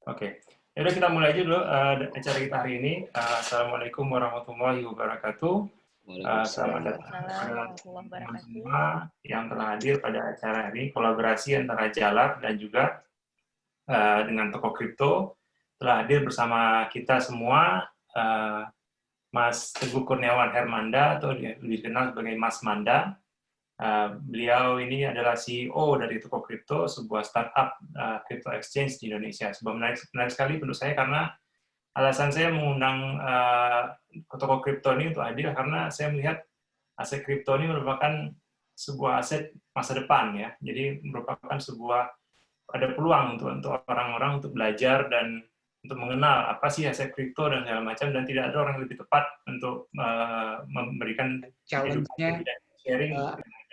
Oke. Ya udah kita mulai aja dulu acara kita hari ini. Assalamualaikum warahmatullahi wabarakatuh. Selamat Waalaikumsalam. datang Waalaikumsalam kepada warahmatullahi teman-teman wabarakatuh. semua yang telah hadir pada acara ini, kolaborasi antara Jalar dan juga dengan toko kripto. Telah hadir bersama kita semua Mas Teguh Kurniawan Hermanda atau lebih dikenal sebagai Mas Manda. Beliau ini adalah CEO dari Toko Kripto, sebuah startup crypto exchange di Indonesia. Sebuah menarik sekali menurut saya karena alasan saya mengundang Toko Kripto ini untuk hadir karena saya melihat aset kripto ini merupakan sebuah aset masa depan ya. Jadi merupakan sebuah ada peluang untuk orang-orang untuk belajar dan untuk mengenal apa sih aset kripto dan segala macam, dan tidak ada orang yang lebih tepat untuk memberikan edukasi Challenge-nya dan sharing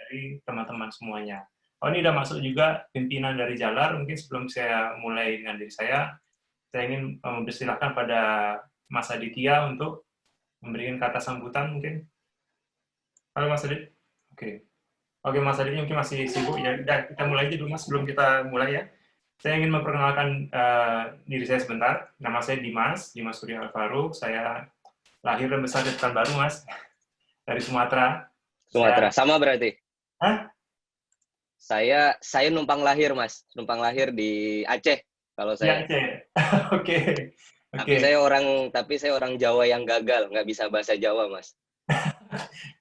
dari teman-teman semuanya. Oh, ini udah masuk juga pimpinan dari Jalar. Mungkin sebelum saya mulai dengan diri saya ingin mempersilahkan pada Mas Aditya untuk memberikan kata sambutan mungkin. Halo Mas Adit. Oke. Oke, Mas Aditya mungkin masih sibuk. Ya udah, kita mulai aja dulu Mas sebelum kita mulai ya. Saya ingin memperkenalkan diri saya sebentar. Nama saya Dimas Surya Al-Faruq. Saya lahir dan besar di Pekanbaru, Mas, dari Sumatera. Sumatera. Sama berarti. Hah? Saya numpang lahir, Mas. Numpang lahir di Aceh kalau Di saya. Aceh. Oke. Tapi Oke. saya orang Jawa yang gagal, nggak bisa bahasa Jawa, Mas.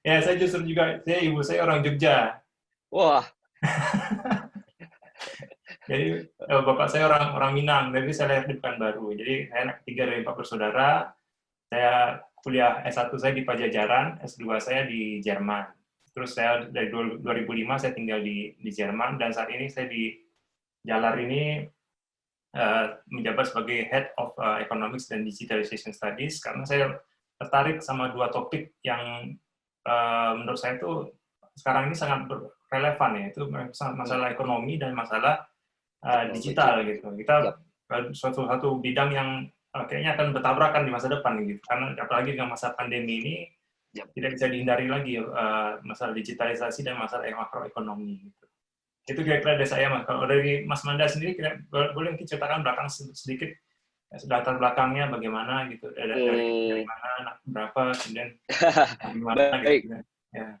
Ya, saya justru juga, ibu saya orang Jogja. Wah, Jadi bapak saya orang Minang, tapi saya lahir di Pekanbaru. Jadi saya anak ketiga dari 4 bersaudara. Saya kuliah S1 saya di Pajajaran, S2 saya di Jerman. Terus saya dari 2005 saya tinggal di Jerman, dan saat ini saya di Jalar ini menjabat sebagai Head of Economics dan Digitalization Studies karena saya tertarik sama dua topik yang menurut saya itu sekarang ini sangat relevan ya, itu masalah ekonomi dan masalah digital gitu. Kita suatu bidang yang kayaknya akan bertabrakan di masa depan gitu, karena apalagi dengan masa pandemi ini tidak bisa dihindari lagi masalah digitalisasi dan masalah makroekonomi gitu. Itu kira-kira dari saya, Mas. Kalau dari Mas Manda sendiri, boleh mungkin ceritakan belakang sedikit, latar belakangnya bagaimana gitu, dari mana, berapa, kemudian gimana baik. gitu. Ya.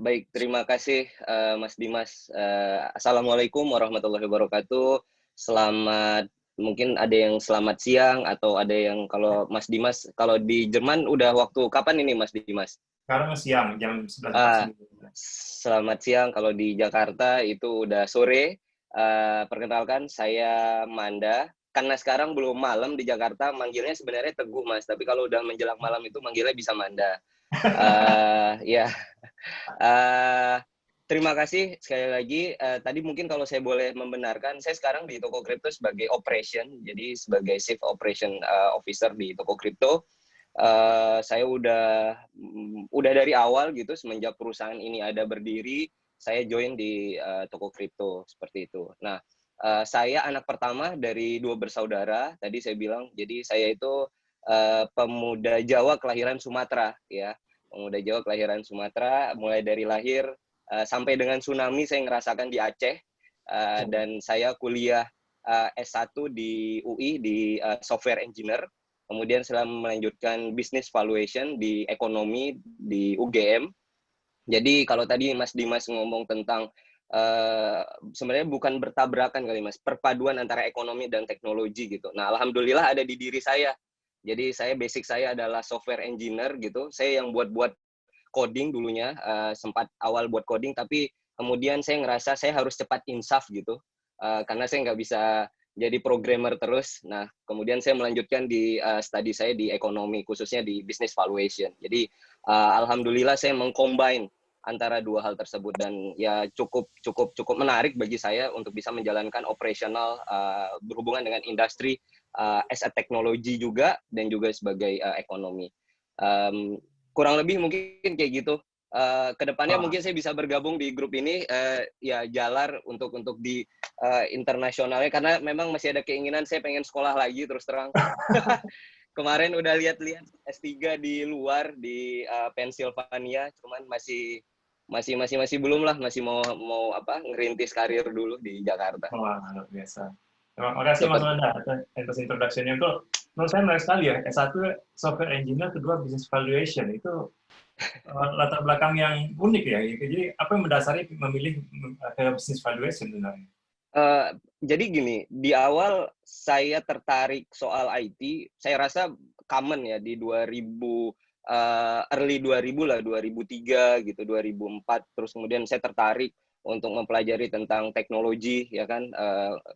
Baik, terima kasih Mas Dimas. Assalamualaikum warahmatullahi wabarakatuh. Mungkin ada yang selamat siang atau ada yang kalau Mas Dimas, kalau di Jerman udah waktu kapan ini Mas Dimas? Sekarang siang, jam 11.49. Selamat siang, kalau di Jakarta itu udah sore. Perkenalkan, saya Manda. Karena sekarang belum malam di Jakarta, manggilnya sebenarnya Teguh, Mas. Tapi kalau udah menjelang malam itu manggilnya bisa Manda. Ya, terima kasih sekali lagi. Tadi mungkin kalau saya boleh membenarkan, saya sekarang di Toko Kripto sebagai operation, jadi sebagai Chief Operation Officer di Toko Kripto. Saya udah dari awal gitu, semenjak perusahaan ini ada berdiri, saya join di Toko Kripto seperti itu. Nah, saya anak pertama dari 2 bersaudara. Tadi saya bilang, jadi saya itu pemuda Jawa kelahiran Sumatera, ya. Pemuda Jawa kelahiran Sumatera, mulai dari lahir sampai dengan tsunami saya ngerasakan di Aceh, dan saya kuliah S1 di UI di Software Engineer. Kemudian setelah melanjutkan Business Valuation di Ekonomi di UGM. Jadi kalau tadi Mas Dimas ngomong tentang sebenarnya bukan bertabrakan kali Mas, perpaduan antara ekonomi dan teknologi gitu. Nah, alhamdulillah ada di diri saya. Jadi basic saya adalah software engineer gitu. Saya yang buat coding dulunya, sempat awal buat coding, tapi kemudian saya ngerasa saya harus cepat insaf gitu, karena saya nggak bisa jadi programmer terus. Nah, kemudian saya melanjutkan di studi saya di ekonomi, khususnya di business valuation. Jadi, alhamdulillah saya mengcombine antara dua hal tersebut, dan ya cukup menarik bagi saya untuk bisa menjalankan operasional berhubungan dengan industri as a teknologi juga, dan juga sebagai ekonomi. Kurang lebih mungkin kayak gitu. Kedepannya mungkin saya bisa bergabung di grup ini, ya Jalar untuk di internasionalnya, karena memang masih ada keinginan saya pengen sekolah lagi terus terang. Kemarin udah lihat-lihat S3 di luar di Pennsylvania, cuman masih belum lah, masih mau ngerintis karir dulu di Jakarta. Wah, luar biasa. Terima kasih Mas Wanda atas introduction-nya. Itu menurut saya menarik sekali ya. S1 software engineer, kedua business valuation. Itu latar belakang yang unik ya. Jadi apa yang mendasari memilih ke business valuation sebenarnya? Jadi gini, di awal saya tertarik soal IT, saya rasa common ya di 2000 early 2000 lah, 2003 gitu, 2004, terus kemudian saya tertarik untuk mempelajari tentang teknologi ya kan,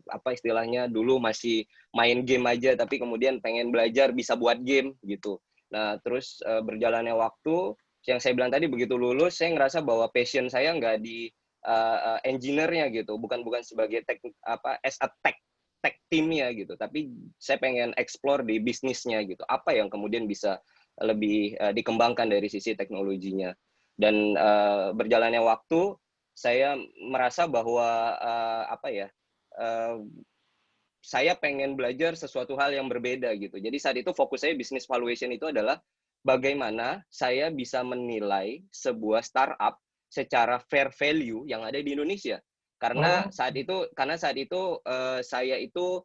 apa istilahnya dulu masih main game aja tapi kemudian pengen belajar bisa buat game gitu. Nah, terus berjalannya waktu, yang saya bilang tadi begitu lulus saya ngerasa bahwa passion saya nggak di engineer-nya gitu, bukan sebagai as a tech team-nya gitu, tapi saya pengen explore di bisnisnya gitu, apa yang kemudian bisa lebih dikembangkan dari sisi teknologinya. Dan berjalannya waktu saya merasa bahwa saya pengen belajar sesuatu hal yang berbeda gitu. Jadi saat itu fokus saya business valuation itu adalah bagaimana saya bisa menilai sebuah startup secara fair value yang ada di Indonesia. Karena saat itu saya itu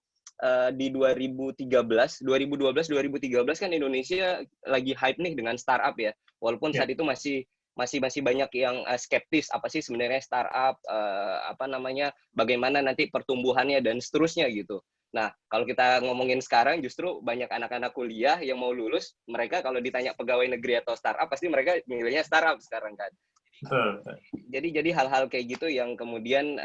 di 2013, 2012, 2013 kan Indonesia lagi hype nih dengan startup ya. Walaupun saat itu masih banyak yang skeptis apa sih sebenarnya startup, bagaimana nanti pertumbuhannya dan seterusnya gitu. Nah, kalau kita ngomongin sekarang justru banyak anak-anak kuliah yang mau lulus, mereka kalau ditanya pegawai negeri atau startup pasti mereka milihnya startup sekarang kan. Jadi hal-hal kayak gitu yang kemudian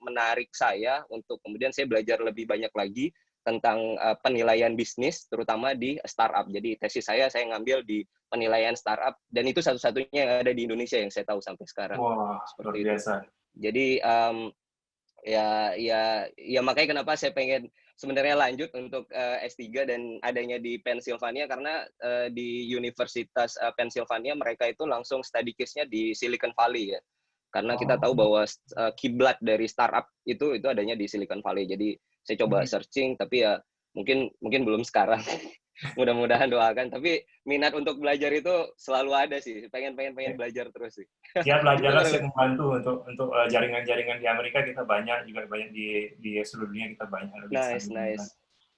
menarik saya untuk kemudian saya belajar lebih banyak lagi tentang penilaian bisnis terutama di startup. Jadi tesis saya ngambil di penilaian startup dan itu satu-satunya yang ada di Indonesia yang saya tahu sampai sekarang. Wah, luar biasa. Jadi ya makanya kenapa saya pengen sebenarnya lanjut untuk S3 dan adanya di Pennsylvania karena di Universitas Pennsylvania mereka itu langsung study case-nya di Silicon Valley ya. Karena kita tahu bahwa kiblat dari startup itu adanya di Silicon Valley. Jadi saya coba searching tapi ya mungkin belum sekarang. Mudah-mudahan doakan, tapi minat untuk belajar itu selalu ada sih. Pengen belajar terus sih. Ya, belajarlah sih membantu untuk jaringan-jaringan di Amerika kita banyak, juga banyak di seluruh dunia kita banyak. Nice.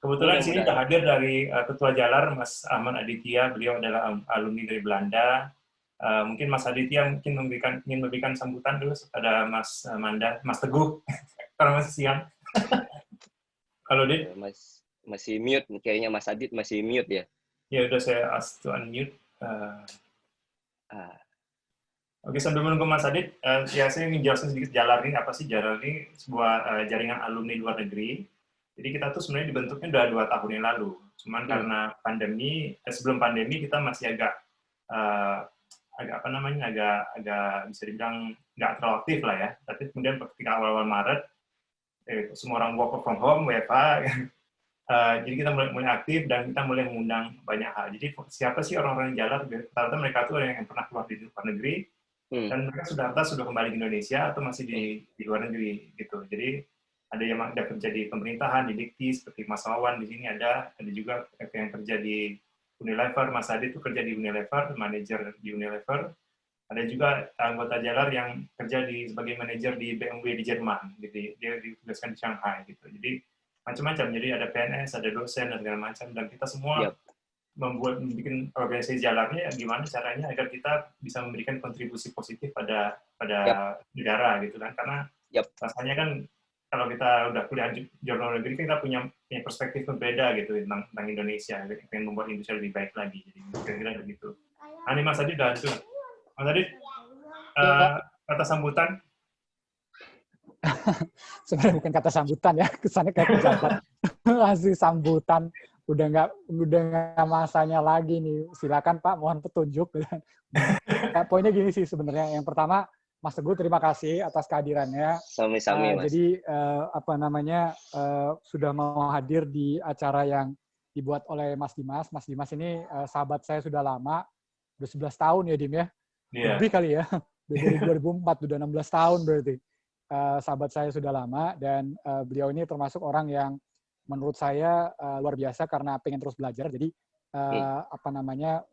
Kebetulan sini sudah hadir dari Ketua Jalar, Mas Ahmad Aditya. Beliau adalah alumni dari Belanda. Mungkin Mas Aditya ingin memberikan sambutan dulu kepada Mas Manda, Mas Teguh, kalau masih siang. Kalau Dit? Masih mute, kayaknya Mas Adit masih mute ya. Ya udah saya ask to unmute. Oke, sambil menunggu Mas Adit, ya saya ingin jelasin sedikit Jalar ini. Apa sih Jalar ini? Sebuah jaringan alumni luar negeri. Jadi kita tuh sebenarnya dibentuknya udah 2 tahun yang lalu. Cuman karena pandemi, sebelum pandemi kita masih agak bisa dibilang nggak terlalu aktif lah ya. Tapi kemudian ketika awal-awal Maret, semua orang work from home, WFH, jadi kita mulai aktif dan kita mulai mengundang banyak hal. Jadi siapa sih orang-orang yang Jalar? Ternyata mereka tuh yang pernah keluar di luar negeri, dan mereka sudah kembali ke Indonesia atau masih di luar negeri gitu. Jadi ada yang kerja di pemerintahan, di Dikti seperti Mas Wawan di sini ada juga yang kerja di Unilever. Mas Adi itu kerja di Unilever, manajer di Unilever. Ada juga anggota Jalar yang kerja sebagai manajer di BMW di Jerman, gitu. Dia ditugaskan di Shanghai gitu. Jadi macam-macam. Jadi ada PNS, ada dosen dan segala macam. Dan kita semua membuat organisasi Jalarnya gimana caranya agar kita bisa memberikan kontribusi positif pada negara gitu kan. Karena rasanya kan kalau kita udah kuliah di luar negeri kita punya perspektif berbeda gitu tentang Indonesia, pengen membuat Indonesia lebih baik lagi. Jadi kira-kira begitu. Ini Mas Adit udah hancur. Mas Adit, kata sambutan? Sebenarnya bukan kata sambutan ya, kesannya kayak pejabat ngasih sambutan. Udah nggak masanya lagi nih. Silakan Pak, mohon petunjuk. Poinnya gini sih sebenarnya. Yang pertama, Mas Teguh terima kasih atas kehadirannya. Sami-sami Mas. Jadi sudah mau hadir di acara yang dibuat oleh Mas Dimas. Mas Dimas ini sahabat saya sudah lama, udah 11 tahun ya Dim ya. Lebih kali ya. Dari 2004 udah 16 tahun berarti. Sahabat saya sudah lama dan beliau ini termasuk orang yang menurut saya luar biasa karena pengen terus belajar. Jadi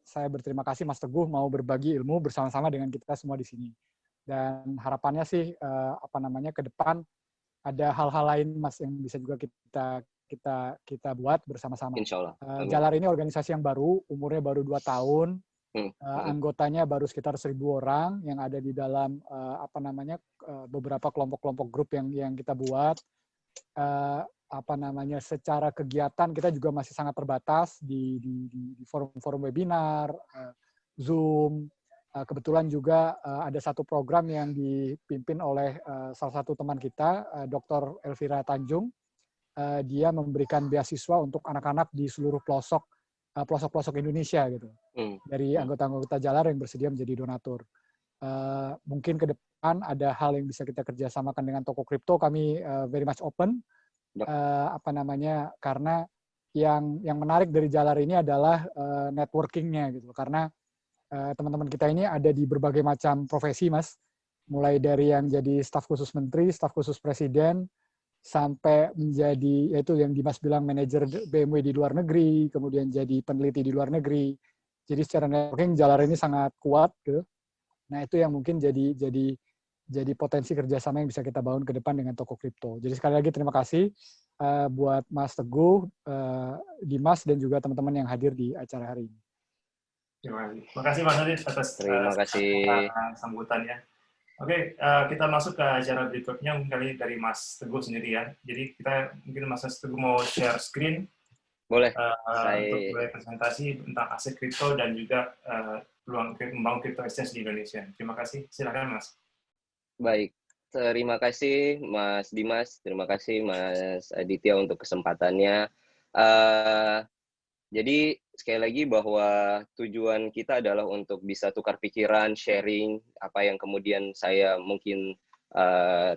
saya berterima kasih Mas Teguh mau berbagi ilmu bersama-sama dengan kita semua di sini. Dan harapannya sih ke depan ada hal-hal lain Mas yang bisa juga kita buat bersama-sama. Insya Allah. Jalar ini organisasi yang baru, umurnya baru 2 tahun. Anggotanya baru sekitar 1.000 orang yang ada di dalam beberapa kelompok-kelompok grup yang kita buat. Secara kegiatan kita juga masih sangat terbatas di forum-forum webinar, Zoom. Kebetulan juga ada satu program yang dipimpin oleh salah satu teman kita, Dr. Elvira Tanjung. Dia memberikan beasiswa untuk anak-anak di seluruh pelosok Indonesia gitu. Dari anggota-anggota Jalar yang bersedia menjadi donatur. Mungkin ke depan ada hal yang bisa kita kerjasamakan dengan toko kripto, kami very much open. Karena yang menarik dari Jalar ini adalah networking-nya gitu. Karena teman-teman kita ini ada di berbagai macam profesi, Mas. Mulai dari yang jadi staf khusus menteri, staf khusus presiden, sampai menjadi, yaitu yang Dimas bilang, manajer BMW di luar negeri, kemudian jadi peneliti di luar negeri. Jadi secara networking Jalar ini sangat kuat gitu. Nah, itu yang mungkin jadi potensi kerjasama yang bisa kita bangun ke depan dengan toko kripto. Jadi sekali lagi terima kasih buat Mas Teguh, Dimas, dan juga teman-teman yang hadir di acara hari ini. Terima kasih Mas Adit atas sambutannya. Oke, kita masuk ke acara berikutnya, mungkin dari Mas Teguh sendiri ya. Jadi kita mungkin Mas Teguh mau share screen. Boleh. Untuk mulai presentasi tentang aset kripto dan juga peluang membangun crypto exchange di Indonesia. Terima kasih. Silakan Mas. Baik. Terima kasih Mas Dimas. Terima kasih Mas Aditya untuk kesempatannya. Jadi sekali lagi bahwa tujuan kita adalah untuk bisa tukar pikiran, sharing apa yang kemudian saya mungkin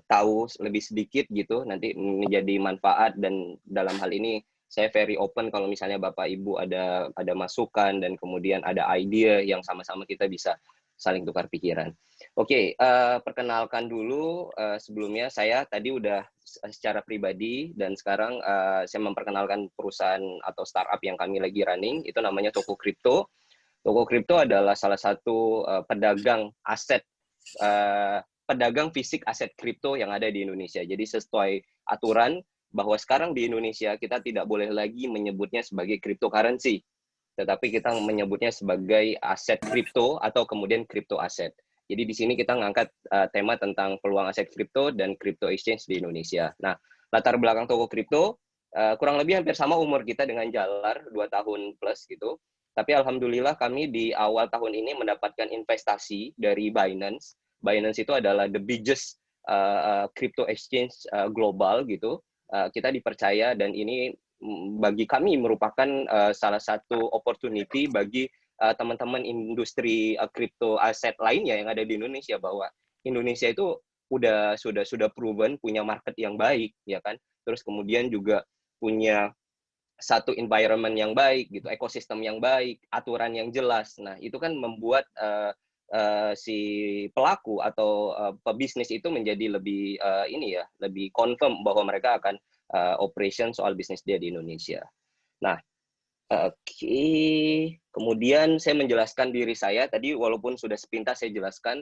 tahu lebih sedikit gitu, nanti menjadi manfaat, dan dalam hal ini saya very open kalau misalnya Bapak Ibu ada masukan dan kemudian ada ide yang sama-sama kita bisa saling tukar pikiran. Oke, perkenalkan dulu sebelumnya saya tadi udah secara pribadi, dan sekarang saya memperkenalkan perusahaan atau startup yang kami lagi running, itu namanya Toko Kripto. Toko Kripto adalah salah satu pedagang aset, pedagang fisik aset kripto yang ada di Indonesia. Jadi sesuai aturan bahwa sekarang di Indonesia kita tidak boleh lagi menyebutnya sebagai cryptocurrency, tetapi kita menyebutnya sebagai aset kripto atau kemudian kripto aset. Jadi di sini kita ngangkat tema tentang peluang aset kripto dan crypto exchange di Indonesia. Nah, latar belakang Toko Kripto kurang lebih hampir sama umur kita dengan Jalar, 2 tahun plus gitu. Tapi alhamdulillah kami di awal tahun ini mendapatkan investasi dari Binance. Binance itu adalah the biggest crypto exchange global gitu. Kita dipercaya, dan ini bagi kami merupakan salah satu opportunity bagi teman-teman industri kripto aset lainnya yang ada di Indonesia, bahwa Indonesia itu sudah proven punya market yang baik, ya kan. Terus kemudian juga punya satu environment yang baik gitu, ekosistem yang baik, aturan yang jelas. Nah, itu kan membuat si pelaku atau pebisnis itu menjadi lebih lebih confirm bahwa mereka akan operation soal bisnis dia di Indonesia. Nah, kemudian saya menjelaskan diri saya tadi, walaupun sudah sepintas saya jelaskan.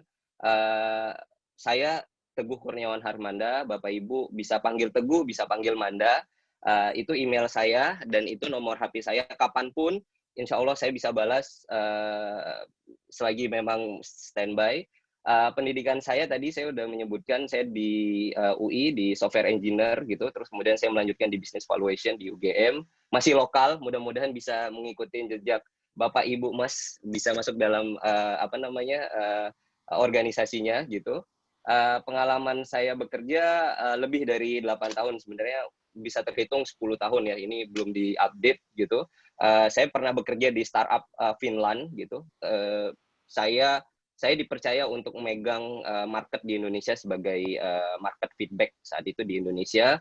Saya Teguh Kurniawan Harmanda, Bapak Ibu bisa panggil Teguh, bisa panggil Manda. Itu email saya dan itu nomor HP saya. Kapanpun insya Allah saya bisa balas selagi memang standby. Pendidikan saya tadi saya udah menyebutkan, saya di UI di software engineer gitu, terus kemudian saya melanjutkan di business valuation di UGM, masih lokal, mudah-mudahan bisa mengikuti jejak Bapak Ibu Mas, bisa masuk dalam organisasinya gitu. Pengalaman saya bekerja lebih dari 8 tahun, sebenarnya bisa terhitung 10 tahun ya, ini belum diupdate gitu. Saya pernah bekerja di startup Finland gitu. Saya dipercaya untuk memegang market di Indonesia sebagai market feedback saat itu di Indonesia.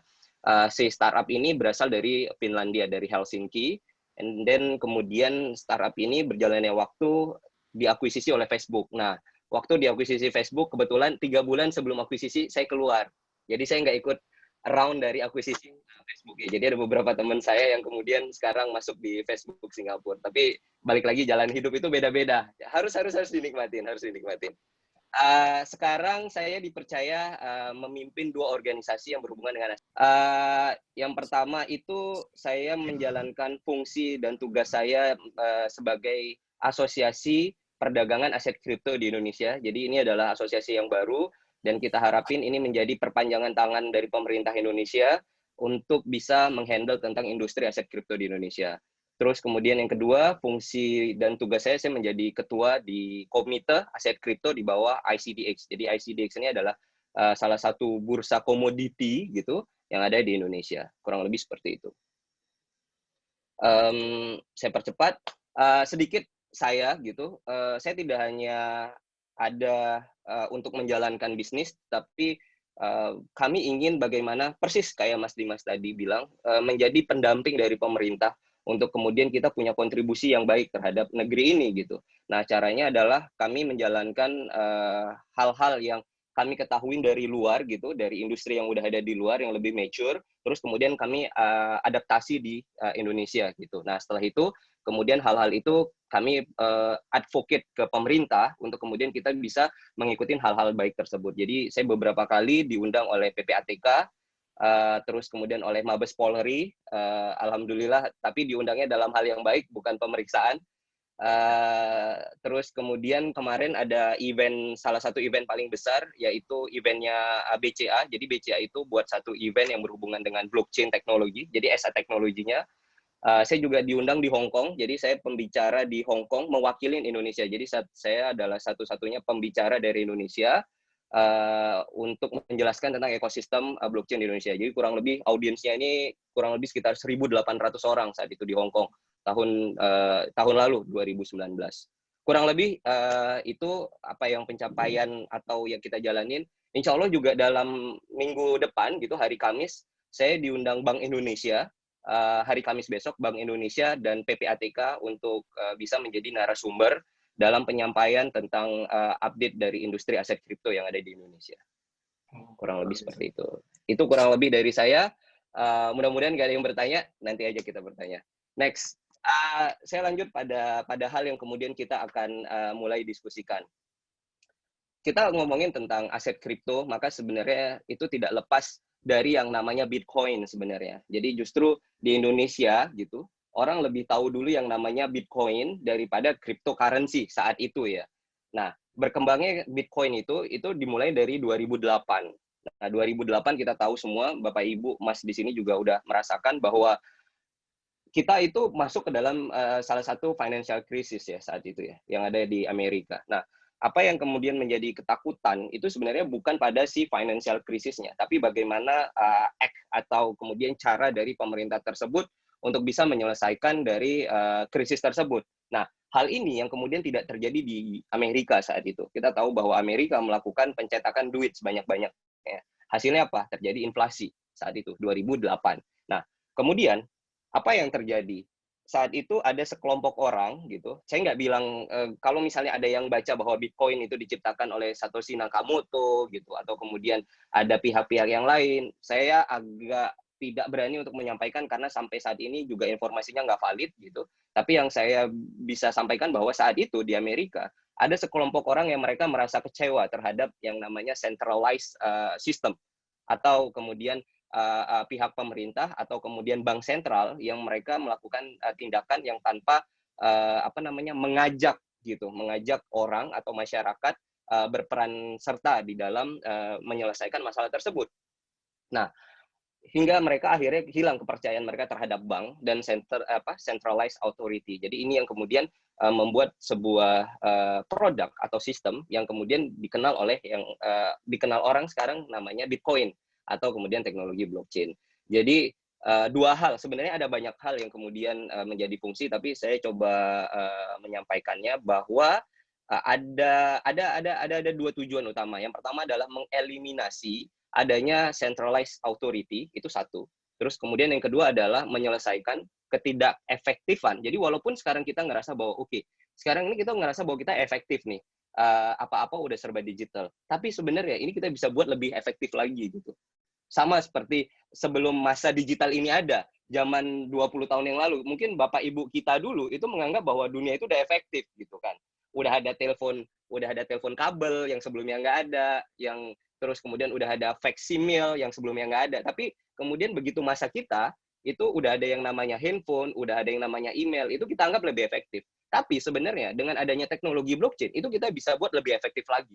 Si startup ini berasal dari Finlandia, dari Helsinki, and then kemudian startup ini berjalannya waktu diakuisisi oleh Facebook. Nah, waktu diakuisisi Facebook, kebetulan 3 bulan sebelum akuisisi saya keluar. Jadi saya nggak ikut round dari akuisisi Facebook. Jadi ada beberapa teman saya yang kemudian sekarang masuk di Facebook Singapura. Tapi balik lagi, jalan hidup itu beda-beda. Harus dinikmatin, harus dinikmatin. Sekarang saya dipercaya memimpin 2 organisasi yang berhubungan dengan yang pertama itu saya menjalankan fungsi dan tugas saya sebagai asosiasi perdagangan aset kripto di Indonesia. Jadi ini adalah asosiasi yang baru dan kita harapin ini menjadi perpanjangan tangan dari pemerintah Indonesia untuk bisa menghandle tentang industri aset kripto di Indonesia. Terus kemudian yang kedua, fungsi dan tugas saya menjadi ketua di komite aset kripto di bawah ICDX. Jadi ICDX ini adalah salah satu bursa komoditi gitu yang ada di Indonesia. Kurang lebih seperti itu. Saya percepat sedikit saya gitu. Saya tidak hanya ada untuk menjalankan bisnis, tapi kami ingin bagaimana persis kayak Mas Dimas tadi bilang menjadi pendamping dari pemerintah untuk kemudian kita punya kontribusi yang baik terhadap negeri ini gitu. Nah, caranya adalah kami menjalankan hal-hal yang kami ketahui dari luar gitu, dari industri yang udah ada di luar yang lebih mature, terus kemudian kami adaptasi di Indonesia gitu. Nah, setelah itu kemudian hal-hal itu kami advocate ke pemerintah untuk kemudian kita bisa mengikuti hal-hal baik tersebut. Jadi saya beberapa kali diundang oleh PPATK, terus kemudian oleh Mabes Polri, alhamdulillah, tapi diundangnya dalam hal yang baik, bukan pemeriksaan. Terus kemudian kemarin ada event, salah satu event paling besar, yaitu eventnya BCA. Jadi BCA itu buat satu event yang berhubungan dengan blockchain teknologi, jadi SA teknologinya. Saya juga diundang di Hong Kong, jadi saya pembicara di Hong Kong mewakili Indonesia. Jadi saya adalah satu-satunya pembicara dari Indonesia untuk menjelaskan tentang ekosistem blockchain di Indonesia. Jadi kurang lebih audiensnya ini kurang lebih sekitar 1.800 orang saat itu di Hong Kong tahun lalu 2019. Kurang lebih itu apa yang pencapaian atau yang kita jalanin. Insya Allah juga dalam minggu depan gitu hari Kamis saya diundang Bank Indonesia. Hari Kamis besok Bank Indonesia dan PPATK untuk bisa menjadi narasumber dalam penyampaian tentang update dari industri aset kripto yang ada di Indonesia. Kurang lebih seperti itu. Itu kurang lebih dari saya. Mudah-mudahan nggak ada yang bertanya, nanti aja kita bertanya. Next, saya lanjut pada hal yang kemudian kita akan mulai diskusikan. Kita ngomongin tentang aset kripto, maka sebenarnya itu tidak lepas dari yang namanya Bitcoin sebenarnya. Jadi justru di Indonesia gitu, orang lebih tahu dulu yang namanya Bitcoin daripada cryptocurrency saat itu ya. Nah, berkembangnya Bitcoin itu dimulai dari 2008. Nah, 2008 kita tahu semua, Bapak Ibu, Mas di sini juga udah merasakan bahwa kita itu masuk ke dalam salah satu financial crisis ya saat itu ya, yang ada di Amerika. Nah, apa yang kemudian menjadi ketakutan itu sebenarnya bukan pada si financial crisisnya, tapi bagaimana act atau kemudian cara dari pemerintah tersebut untuk bisa menyelesaikan dari krisis tersebut. Nah, hal ini yang kemudian tidak terjadi di Amerika saat itu. Kita tahu bahwa Amerika melakukan pencetakan duit sebanyak-banyaknya. Hasilnya apa? Terjadi inflasi saat itu, 2008. Nah, kemudian apa yang terjadi? Saat itu ada sekelompok orang gitu. Saya nggak bilang kalau misalnya ada yang baca bahwa Bitcoin itu diciptakan oleh Satoshi Nakamoto gitu, atau kemudian ada pihak-pihak yang lain, saya agak tidak berani untuk menyampaikan karena sampai saat ini juga informasinya nggak valid gitu. Tapi yang saya bisa sampaikan bahwa saat itu di Amerika ada sekelompok orang yang mereka merasa kecewa terhadap yang namanya centralized system atau kemudian pihak pemerintah atau kemudian bank sentral yang mereka melakukan tindakan yang tanpa mengajak orang atau masyarakat berperan serta di dalam menyelesaikan masalah tersebut. Nah, hingga mereka akhirnya hilang kepercayaan mereka terhadap bank dan centralized authority. Jadi ini yang kemudian membuat sebuah produk atau sistem yang kemudian dikenal orang sekarang namanya Bitcoin atau kemudian teknologi blockchain. Jadi dua hal, sebenarnya ada banyak hal yang kemudian menjadi fungsi, tapi saya coba menyampaikannya bahwa ada dua tujuan utama. Yang pertama adalah mengeliminasi adanya centralized authority, itu satu. Terus kemudian yang kedua adalah menyelesaikan ketidakefektifan. Jadi walaupun sekarang kita ngerasa bahwa sekarang ini kita ngerasa bahwa kita efektif nih, apa-apa udah serba digital. Tapi sebenarnya ini kita bisa buat lebih efektif lagi gitu. Sama seperti sebelum masa digital ini ada, zaman 20 tahun yang lalu, mungkin Bapak Ibu kita dulu itu menganggap bahwa dunia itu udah efektif gitu kan. Udah ada telepon udah ada telepon kabel yang sebelumnya nggak ada, yang terus kemudian udah ada faksimil yang sebelumnya nggak ada. Tapi kemudian begitu masa kita, itu udah ada yang namanya handphone, udah ada yang namanya email, itu kita anggap lebih efektif. Tapi sebenarnya dengan adanya teknologi blockchain, itu kita bisa buat lebih efektif lagi.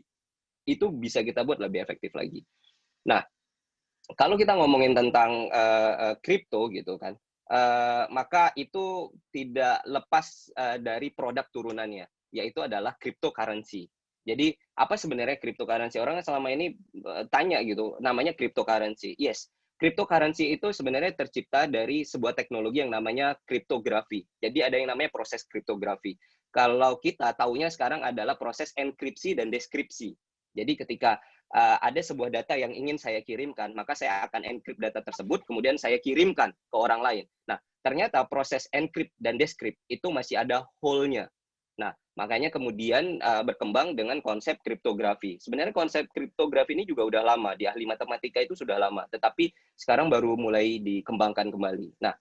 Itu bisa kita buat lebih efektif lagi. Nah, kalau kita ngomongin tentang kripto gitu kan, maka itu tidak lepas dari produk turunannya, yaitu adalah cryptocurrency. Jadi apa sebenarnya cryptocurrency? Orang selama ini tanya gitu, namanya cryptocurrency. Yes, cryptocurrency itu sebenarnya tercipta dari sebuah teknologi yang namanya kriptografi. Jadi ada yang namanya proses kriptografi. Kalau kita taunya sekarang adalah proses enkripsi dan deskripsi. Jadi ketika ada sebuah data yang ingin saya kirimkan, maka saya akan encrypt data tersebut, kemudian saya kirimkan ke orang lain. Nah, ternyata proses encrypt dan descript itu masih ada hole-nya. Nah, makanya kemudian berkembang dengan konsep kriptografi. Sebenarnya konsep kriptografi ini juga udah lama, di ahli matematika itu sudah lama, tetapi sekarang baru mulai dikembangkan kembali. Nah,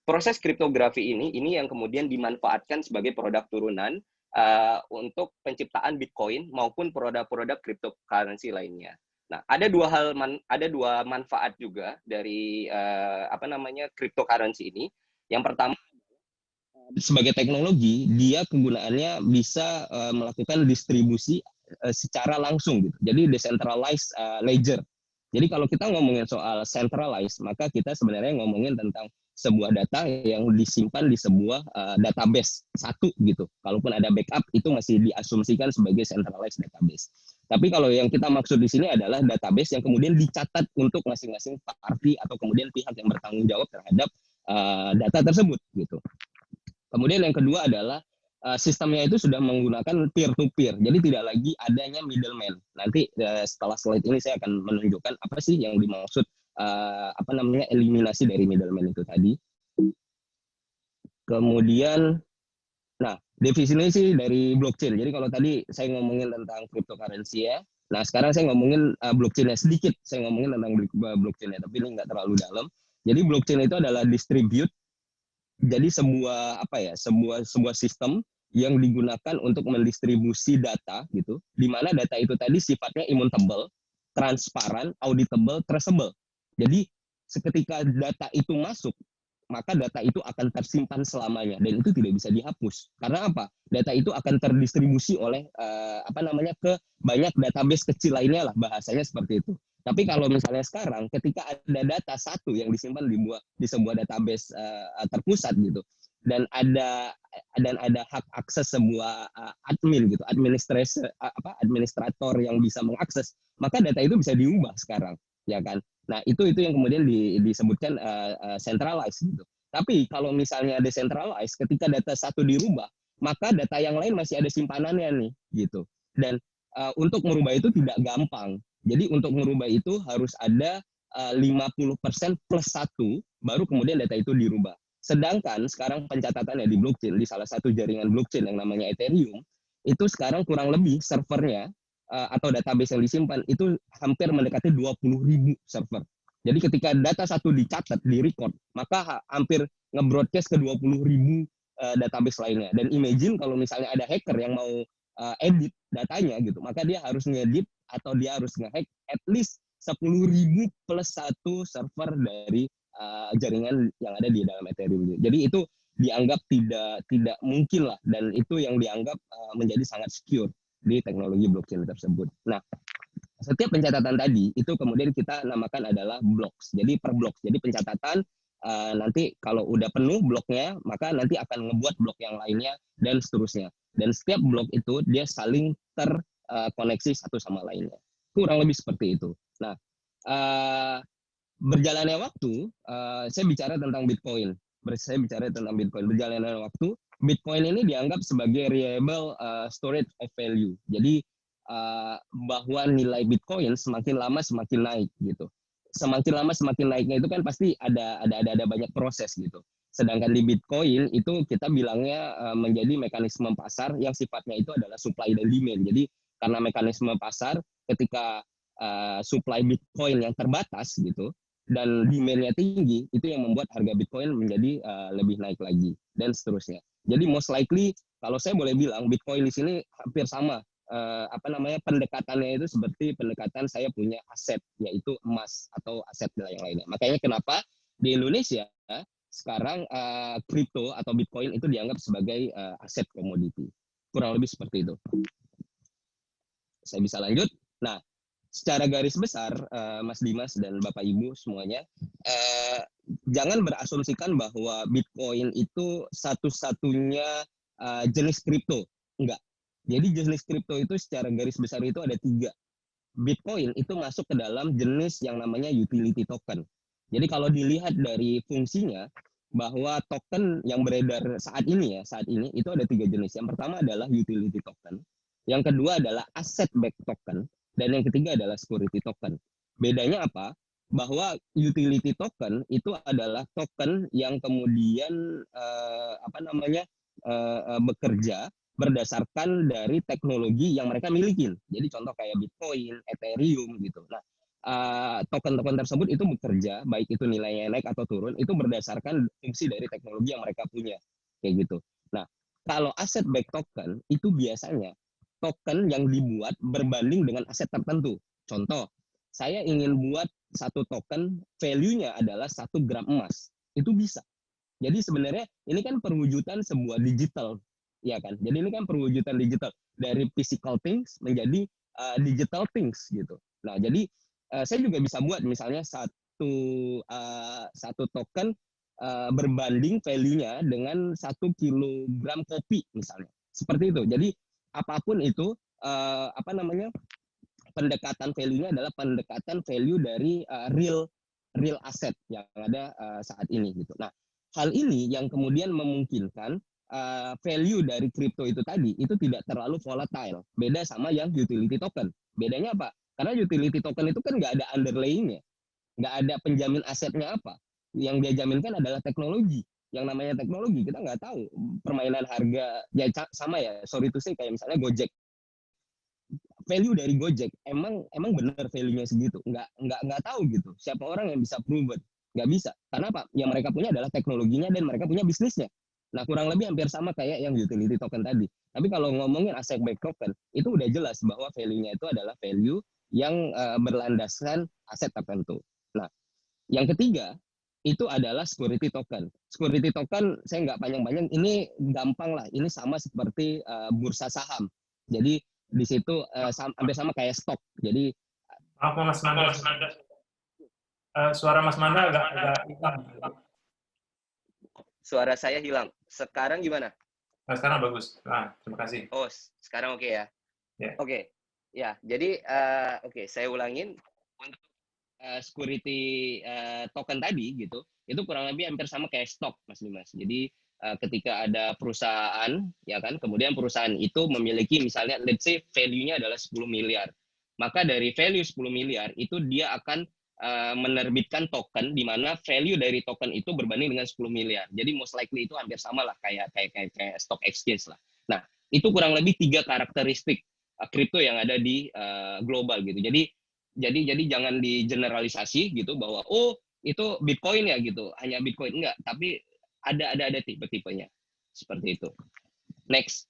proses kriptografi ini yang kemudian dimanfaatkan sebagai produk turunan untuk penciptaan Bitcoin maupun produk-produk cryptocurrency lainnya. Nah, ada dua manfaat juga dari cryptocurrency ini. Yang pertama, sebagai teknologi, dia kegunaannya bisa melakukan distribusi secara langsung gitu. Jadi decentralized ledger. Jadi kalau kita ngomongin soal centralized, maka kita sebenarnya ngomongin tentang sebuah data yang disimpan di sebuah database satu gitu. Kalaupun ada backup, itu masih diasumsikan sebagai centralized database. Tapi kalau yang kita maksud di sini adalah database yang kemudian dicatat untuk masing-masing party atau kemudian pihak yang bertanggung jawab terhadap data tersebut gitu. Kemudian yang kedua adalah sistemnya itu sudah menggunakan peer-to-peer, jadi tidak lagi adanya middleman. Nanti setelah slide ini saya akan menunjukkan apa sih yang dimaksud eliminasi dari middleman itu tadi. Kemudian, nah definisi dari blockchain. Jadi kalau tadi saya ngomongin tentang cryptocurrency ya, nah sekarang saya ngomongin blockchainnya sedikit. Saya ngomongin tentang blockchainnya, tapi ini nggak terlalu dalam. Jadi blockchain itu adalah distribute. Jadi sebuah sistem yang digunakan untuk mendistribusi data gitu, di mana data itu tadi sifatnya immutable, transparan, auditable, traceable. Jadi seketika data itu masuk, maka data itu akan tersimpan selamanya dan itu tidak bisa dihapus. Karena apa? Data itu akan terdistribusi oleh ke banyak database kecil lainnya lah, bahasanya seperti itu. Tapi kalau misalnya sekarang, ketika ada data satu yang disimpan di sebuah database terpusat gitu, dan ada hak akses sebuah admin gitu, administrator yang bisa mengakses, maka data itu bisa diubah sekarang, ya kan? Nah itu yang kemudian disebutkan centralized gitu. Tapi kalau misalnya decentralized, ketika data satu dirubah, maka data yang lain masih ada simpanannya nih, gitu. Dan untuk merubah itu tidak gampang. Jadi untuk merubah itu harus ada 50% plus 1, baru kemudian data itu dirubah. Sedangkan sekarang pencatatannya di blockchain, di salah satu jaringan blockchain yang namanya Ethereum, itu sekarang kurang lebih servernya atau database yang disimpan itu hampir mendekati 20.000 server. Jadi ketika data satu dicatat, di-record, maka hampir nge-broadcast ke 20.000 database lainnya. Dan imagine kalau misalnya ada hacker yang mau edit datanya gitu, maka dia harus ngedit atau dia harus nge-hack at least 10.000 plus 1 server dari jaringan yang ada di dalam Ethereum. Jadi itu dianggap tidak mungkin lah, dan itu yang dianggap menjadi sangat secure di teknologi blockchain tersebut. Nah, setiap pencatatan tadi itu kemudian kita namakan adalah blocks. Jadi per blok. Jadi pencatatan nanti kalau udah penuh bloknya, maka nanti akan ngebuat blok yang lainnya dan seterusnya. Dan setiap blok itu dia saling terkoneksi satu sama lainnya. Kurang lebih seperti itu. Nah, berjalannya waktu, saya bicara tentang Bitcoin. Berjalannya waktu, Bitcoin ini dianggap sebagai reliable storage of value. Jadi bahwa nilai Bitcoin semakin lama semakin naik gitu. Semakin lama semakin naiknya itu kan pasti ada banyak proses gitu. Sedangkan di Bitcoin itu kita bilangnya menjadi mekanisme pasar yang sifatnya itu adalah supply dan demand. Jadi karena mekanisme pasar, ketika supply Bitcoin yang terbatas gitu dan demand-nya tinggi, itu yang membuat harga Bitcoin menjadi lebih naik lagi dan seterusnya. Jadi most likely kalau saya boleh bilang Bitcoin di sini hampir sama pendekatannya itu seperti pendekatan saya punya aset, yaitu emas atau aset yang lainnya. Makanya kenapa di Indonesia sekarang kripto atau Bitcoin itu dianggap sebagai aset komoditi. Kurang lebih seperti itu. Saya bisa lanjut. Nah, secara garis besar, Mas Dimas dan Bapak Ibu semuanya, jangan berasumsikan bahwa Bitcoin itu satu-satunya jenis kripto. Enggak. Jadi jenis kripto itu secara garis besar itu ada 3. Bitcoin itu masuk ke dalam jenis yang namanya utility token. Jadi kalau dilihat dari fungsinya, bahwa token yang beredar saat ini itu ada 3 jenis. Yang pertama adalah utility token, yang kedua adalah asset backed token, dan yang ketiga adalah security token. Bedanya apa? Bahwa utility token itu adalah token yang kemudian bekerja berdasarkan dari teknologi yang mereka miliki. Jadi contoh kayak Bitcoin, Ethereum gitu. Nah, token-token tersebut itu bekerja, baik itu nilainya naik atau turun, itu berdasarkan fungsi dari teknologi yang mereka punya, kayak gitu. Nah, kalau asset backed token itu biasanya token yang dibuat berbanding dengan aset tertentu. Contoh, saya ingin buat satu token, value-nya adalah 1 gram emas. Itu bisa. Jadi sebenarnya ini kan perwujudan sebuah digital, ya kan? Jadi ini kan perwujudan digital dari physical things menjadi digital things gitu. Nah, jadi saya juga bisa buat misalnya satu token berbanding value-nya dengan 1 kilogram kopi misalnya. Seperti itu. Jadi apapun itu pendekatan value-nya adalah pendekatan value dari real asset yang ada saat ini gitu. Nah, hal ini yang kemudian memungkinkan value dari kripto itu tadi itu tidak terlalu volatile. Beda sama yang utility token. Bedanya apa? Karena utility token itu kan nggak ada underlying-nya, nggak ada penjamin asetnya apa. Yang dia jaminkan adalah teknologi. Yang namanya teknologi kita nggak tahu permainan harga ya sama ya. Sorry to say kayak misalnya Gojek. Value dari Gojek emang benar value-nya segitu. Nggak tahu gitu. Siapa orang yang bisa proven? Nggak bisa. Karena apa? Yang mereka punya adalah teknologinya dan mereka punya bisnisnya. Nah, kurang lebih hampir sama kayak yang utility token tadi. Tapi kalau ngomongin asset backed token, itu udah jelas bahwa value-nya itu adalah value yang berlandaskan aset tertentu. Nah, yang ketiga, itu adalah security token. Security token, saya nggak panjang-panjang, ini gampang lah. Ini sama seperti bursa saham. Jadi, di situ hampir sama kayak stok. Jadi, maaf Mas Manda. Suara Mas Manda agak hilang. Suara saya hilang. Sekarang gimana? Nah, sekarang bagus. Nah, terima kasih. Oh, sekarang oke ya? Yeah. Oke. Ya, jadi saya ulangin untuk security token tadi gitu, itu kurang lebih hampir sama kayak stok, Mas Dimas. Jadi ketika ada perusahaan, ya kan, kemudian perusahaan itu memiliki misalnya, let's say value-nya adalah 10 miliar. Maka dari value 10 miliar itu dia akan menerbitkan token di mana value dari token itu berbanding dengan 10 miliar. Jadi most likely itu hampir sama lah kayak stock exchange lah. Nah, itu kurang lebih 3 karakteristik kripto yang ada di global gitu. Jadi jangan digeneralisasi gitu bahwa oh itu Bitcoin ya gitu, hanya Bitcoin enggak, tapi ada tipe-tipenya seperti itu. Next.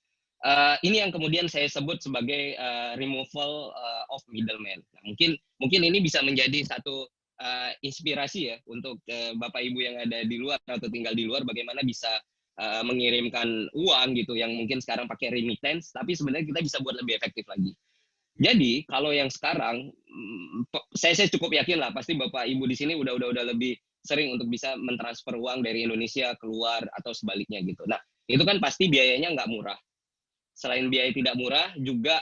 Ini yang kemudian saya sebut sebagai removal of middleman. Nah, mungkin ini bisa menjadi satu inspirasi ya untuk Bapak Ibu yang ada di luar atau tinggal di luar, bagaimana bisa mengirimkan uang gitu yang mungkin sekarang pakai remittance, tapi sebenarnya kita bisa buat lebih efektif lagi. Jadi kalau yang sekarang saya cukup yakin lah pasti Bapak Ibu di sini udah lebih sering untuk bisa mentransfer uang dari Indonesia keluar atau sebaliknya gitu. Nah, itu kan pasti biayanya nggak murah. Selain biaya tidak murah, juga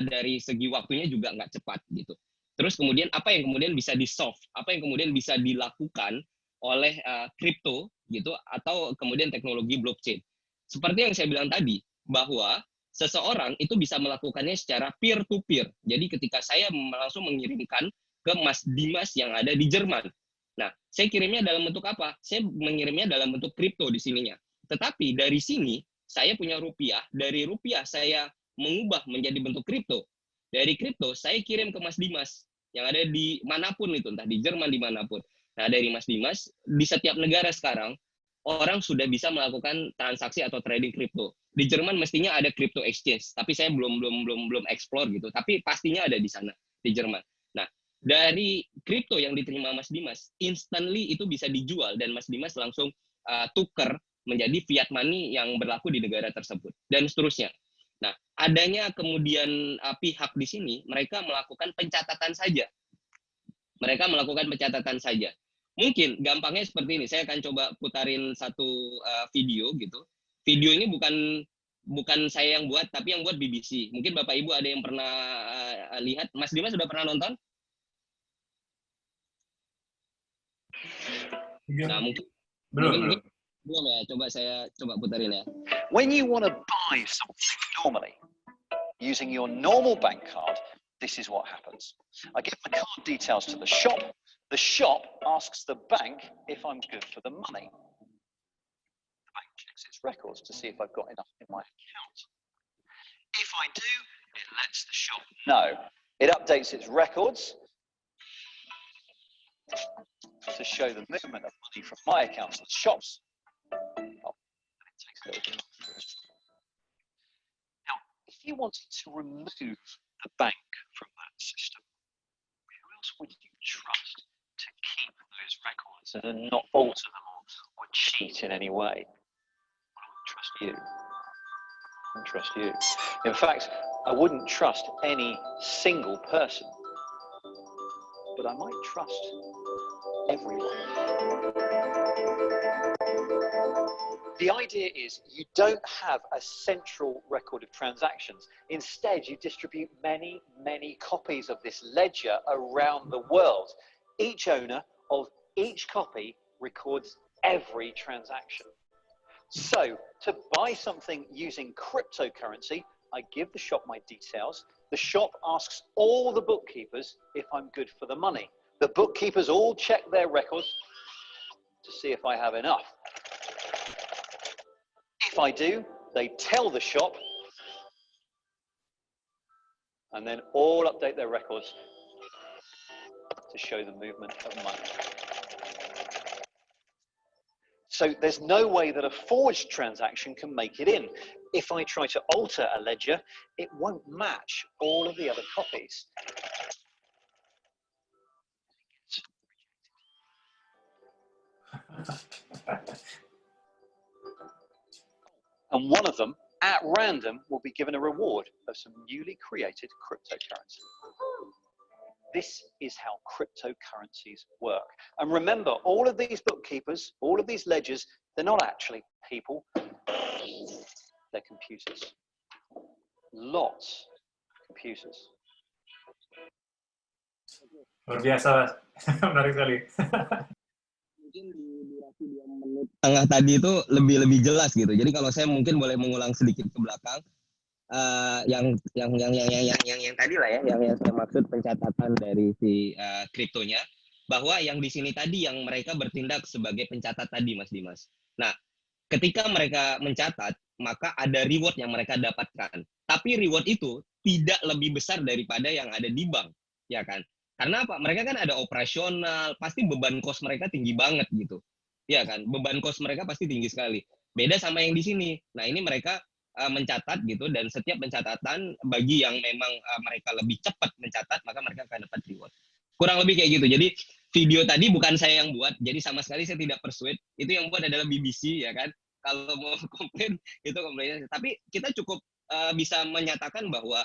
dari segi waktunya juga nggak cepat gitu. Terus kemudian apa yang kemudian bisa di-solve, apa yang kemudian bisa dilakukan oleh kripto gitu, atau kemudian teknologi blockchain. Seperti yang saya bilang tadi, bahwa seseorang itu bisa melakukannya secara peer-to-peer. Jadi ketika saya langsung mengirimkan ke Mas Dimas yang ada di Jerman. Nah, saya kirimnya dalam bentuk apa? Saya mengirimnya dalam bentuk kripto di sininya. Tetapi dari sini, saya punya rupiah, dari rupiah saya mengubah menjadi bentuk kripto. Dari kripto saya kirim ke Mas Dimas yang ada di manapun itu, entah di Jerman dimanapun. Nah, dari Mas Dimas di setiap negara sekarang orang sudah bisa melakukan transaksi atau trading kripto. Di Jerman mestinya ada crypto exchange, tapi saya belum explore gitu. Tapi pastinya ada di sana di Jerman. Nah, dari kripto yang diterima Mas Dimas, instantly itu bisa dijual dan Mas Dimas langsung tuker menjadi fiat money yang berlaku di negara tersebut dan seterusnya. Nah, adanya kemudian pihak di sini mereka melakukan pencatatan saja. Mereka melakukan pencatatan saja. Mungkin gampangnya seperti ini. Saya akan coba putarin satu video gitu. Video ini bukan saya yang buat, tapi yang buat BBC. Mungkin Bapak Ibu ada yang pernah lihat. Mas Dimas sudah pernah nonton? Nah, mungkin belum ya. Coba putarin ya. When you want to buy something normally using your normal bank card, this is what happens. I give my card details to the shop. The shop asks the bank if I'm good for the money. The bank checks its records to see if I've got enough in my account. If I do, it lets the shop know. It updates its records to show the movement of money from my account to the shops. Oh, it takes a little bit. Now, if you wanted to remove the bank from that system, who else would you trust to keep those records and not alter them or cheat in any way? I wouldn't trust you. I wouldn't trust you. In fact, I wouldn't trust any single person, but I might trust everyone. The idea is you don't have a central record of transactions. Instead, you distribute many, many copies of this ledger around the world. Each owner of each copy records every transaction. So, to buy something using cryptocurrency, I give the shop my details. The shop asks all the bookkeepers if I'm good for the money. The bookkeepers all check their records to see if I have enough. If I do, they tell the shop, and then all update their records to show the movement of money. So there's no way that a forged transaction can make it in. If I try to alter a ledger, it won't match all of the other copies. And one of them, at random, will be given a reward of some newly created cryptocurrency. This is how cryptocurrencies work. And remember, all of these bookkeepers, all of these ledgers, they're not actually people, they're computers. Lots of computers. Luar biasa, menarik sekali. Mungkin di durasi 2 menit tengah tadi itu lebih jelas gitu. Jadi kalau saya mungkin boleh mengulang sedikit ke belakang, yang tadi lah ya, yang saya maksud pencatatan dari si kriptonya, bahwa yang di sini tadi yang mereka bertindak sebagai pencatat tadi, Mas Dimas. Nah, ketika mereka mencatat, maka ada reward yang mereka dapatkan. Tapi reward itu tidak lebih besar daripada yang ada di bank, ya kan? Karena apa? Mereka kan ada operasional, pasti beban kos mereka tinggi banget gitu. Ya kan? Beban kos mereka pasti tinggi sekali. Beda sama yang di sini. Nah, ini mereka mencatat gitu, dan setiap pencatatan bagi yang memang mereka lebih cepat mencatat, maka mereka akan dapat reward. Kurang lebih kayak gitu. Jadi video tadi bukan saya yang buat, jadi sama sekali saya tidak persuade. Itu yang buat adalah BBC, ya kan? Kalau mau komplain, itu komplainnya. Tapi kita cukup bisa menyatakan bahwa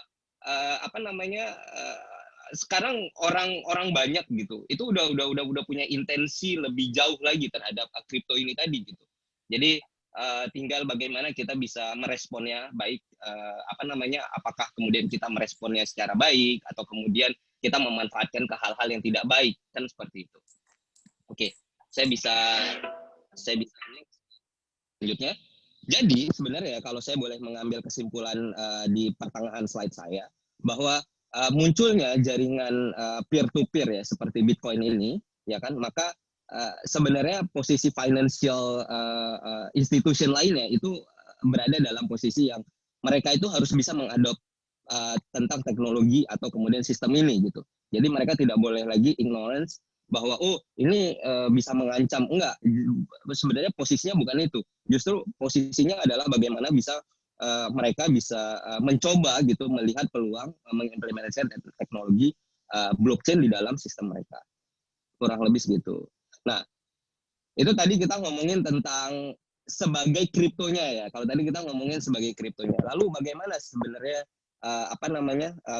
sekarang orang banyak gitu, itu udah punya intensi lebih jauh lagi terhadap kripto ini tadi gitu. Jadi tinggal bagaimana kita bisa meresponnya baik, apakah kemudian kita meresponnya secara baik atau kemudian kita memanfaatkan ke hal-hal yang tidak baik, kan seperti itu. Oke, saya bisa selanjutnya. Jadi sebenarnya kalau saya boleh mengambil kesimpulan di pertengahan slide saya, bahwa munculnya jaringan peer-to-peer ya seperti Bitcoin ini, ya kan, maka sebenarnya posisi financial institution lainnya itu berada dalam posisi yang mereka itu harus bisa mengadop tentang teknologi atau kemudian sistem ini gitu. Jadi mereka tidak boleh lagi ignorance bahwa oh ini bisa mengancam. Enggak, sebenarnya posisinya bukan itu. Justru posisinya adalah bagaimana bisa mereka bisa mencoba gitu melihat peluang mengimplementasikan teknologi blockchain di dalam sistem mereka. Kurang lebih segitu. Nah, itu tadi kita ngomongin tentang sebagai kriptonya ya. Kalau tadi kita ngomongin sebagai kriptonya. Lalu bagaimana sebenarnya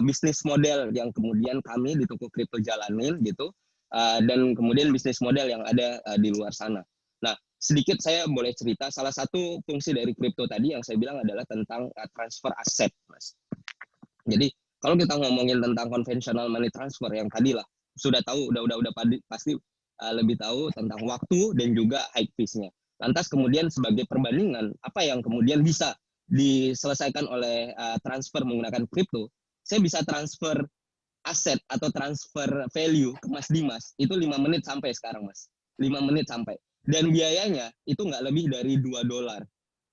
bisnis model yang kemudian kami di toko kripto jalanin gitu, dan kemudian bisnis model yang ada di luar sana. Nah, sedikit saya boleh cerita. Salah satu fungsi dari kripto tadi yang saya bilang adalah tentang transfer aset, Mas. Jadi kalau kita ngomongin tentang conventional money transfer yang tadi lah sudah tahu, udah pasti lebih tahu tentang waktu dan juga high fees-nya. Lantas kemudian sebagai perbandingan apa yang kemudian bisa diselesaikan oleh transfer menggunakan kripto, saya bisa transfer aset atau transfer value ke Mas Dimas itu 5 menit sampai sekarang, Mas. 5 menit sampai. Dan biayanya itu nggak lebih dari $2.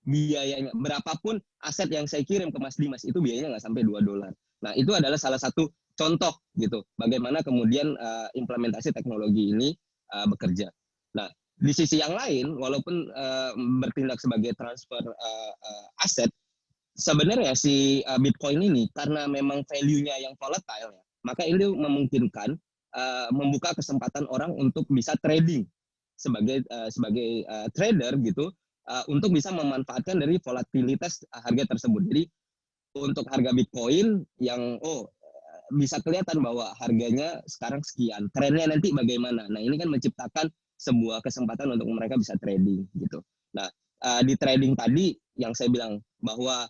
Biayanya berapapun aset yang saya kirim ke Mas Dimas itu biayanya nggak sampai $2. Nah, itu adalah salah satu contoh gitu bagaimana kemudian implementasi teknologi ini bekerja. Nah, di sisi yang lain walaupun bertindak sebagai transfer aset, sebenarnya si Bitcoin ini karena memang value-nya yang volatile ya, maka ini memungkinkan membuka kesempatan orang untuk bisa trading sebagai trader gitu, untuk bisa memanfaatkan dari volatilitas harga tersebut. Jadi untuk harga Bitcoin yang bisa kelihatan bahwa harganya sekarang sekian, trennya nanti bagaimana. Nah, ini kan menciptakan sebuah kesempatan untuk mereka bisa trading gitu. Nah, di trading tadi yang saya bilang bahwa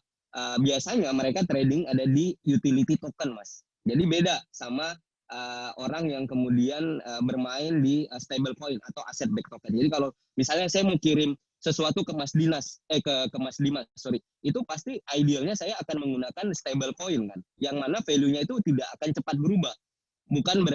biasanya mereka trading ada di utility token, Mas. Jadi beda sama orang yang kemudian bermain di stablecoin atau asset backed token. Jadi kalau misalnya saya mau kirim sesuatu ke Mas Dimas, itu pasti idealnya saya akan menggunakan stablecoin kan, yang mana value-nya itu tidak akan cepat berubah. Bukan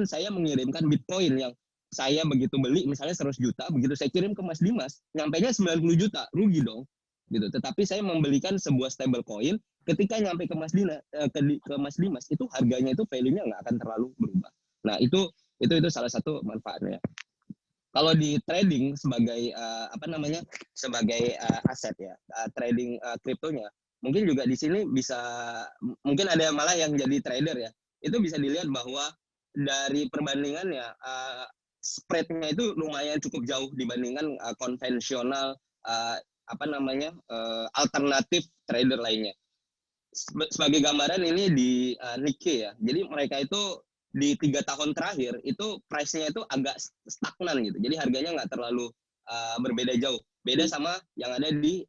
saya mengirimkan Bitcoin yang saya begitu beli misalnya 100 juta, begitu saya kirim ke Mas Dimas, nyampainya 90 juta, rugi dong. Gitu. Tetapi saya membelikan sebuah stablecoin, ketika nyampe ke Mas Dimas itu harganya itu value-nya nggak akan terlalu berubah. Nah, itu salah satu manfaatnya. Kalau di trading sebagai sebagai aset ya, trading kriptonya, mungkin juga di sini bisa, mungkin ada malah yang jadi trader ya, itu bisa dilihat bahwa dari perbandingannya spread-nya itu lumayan cukup jauh dibandingkan konvensional alternatif trader lainnya. Sebagai gambaran ini di Nikkei ya, jadi mereka itu di 3 tahun terakhir itu price-nya itu agak stagnan gitu. Jadi harganya nggak terlalu berbeda jauh. Beda sama yang ada di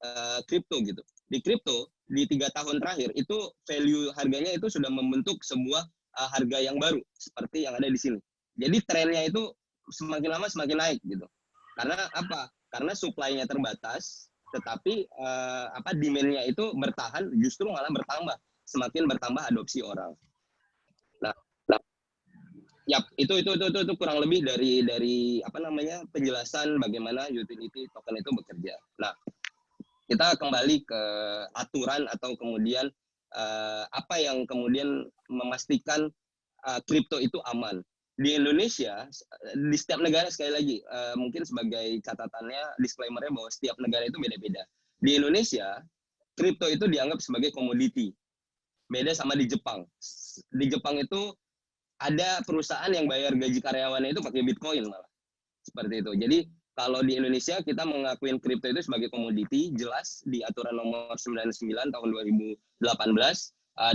kripto gitu. Di kripto di 3 tahun terakhir itu value harganya itu sudah membentuk sebuah harga yang baru seperti yang ada di sini. Jadi trennya itu semakin lama semakin naik gitu. Karena apa? Karena supply-nya terbatas, tetapi demand-nya itu bertahan, justru malah bertambah, semakin bertambah adopsi orang. Ya, itu kurang lebih dari penjelasan bagaimana utility token itu bekerja. Nah, kita kembali ke aturan atau kemudian apa yang kemudian memastikan kripto itu aman. Di Indonesia, di setiap negara sekali lagi, mungkin sebagai catatannya, disclaimer-nya bahwa setiap negara itu beda-beda. Di Indonesia, kripto itu dianggap sebagai komoditi. Beda sama di Jepang. Di Jepang itu ada perusahaan yang bayar gaji karyawannya itu pakai Bitcoin malah. Seperti itu. Jadi kalau di Indonesia kita mengakuin kripto itu sebagai komoditi, jelas di aturan nomor 99 tahun 2018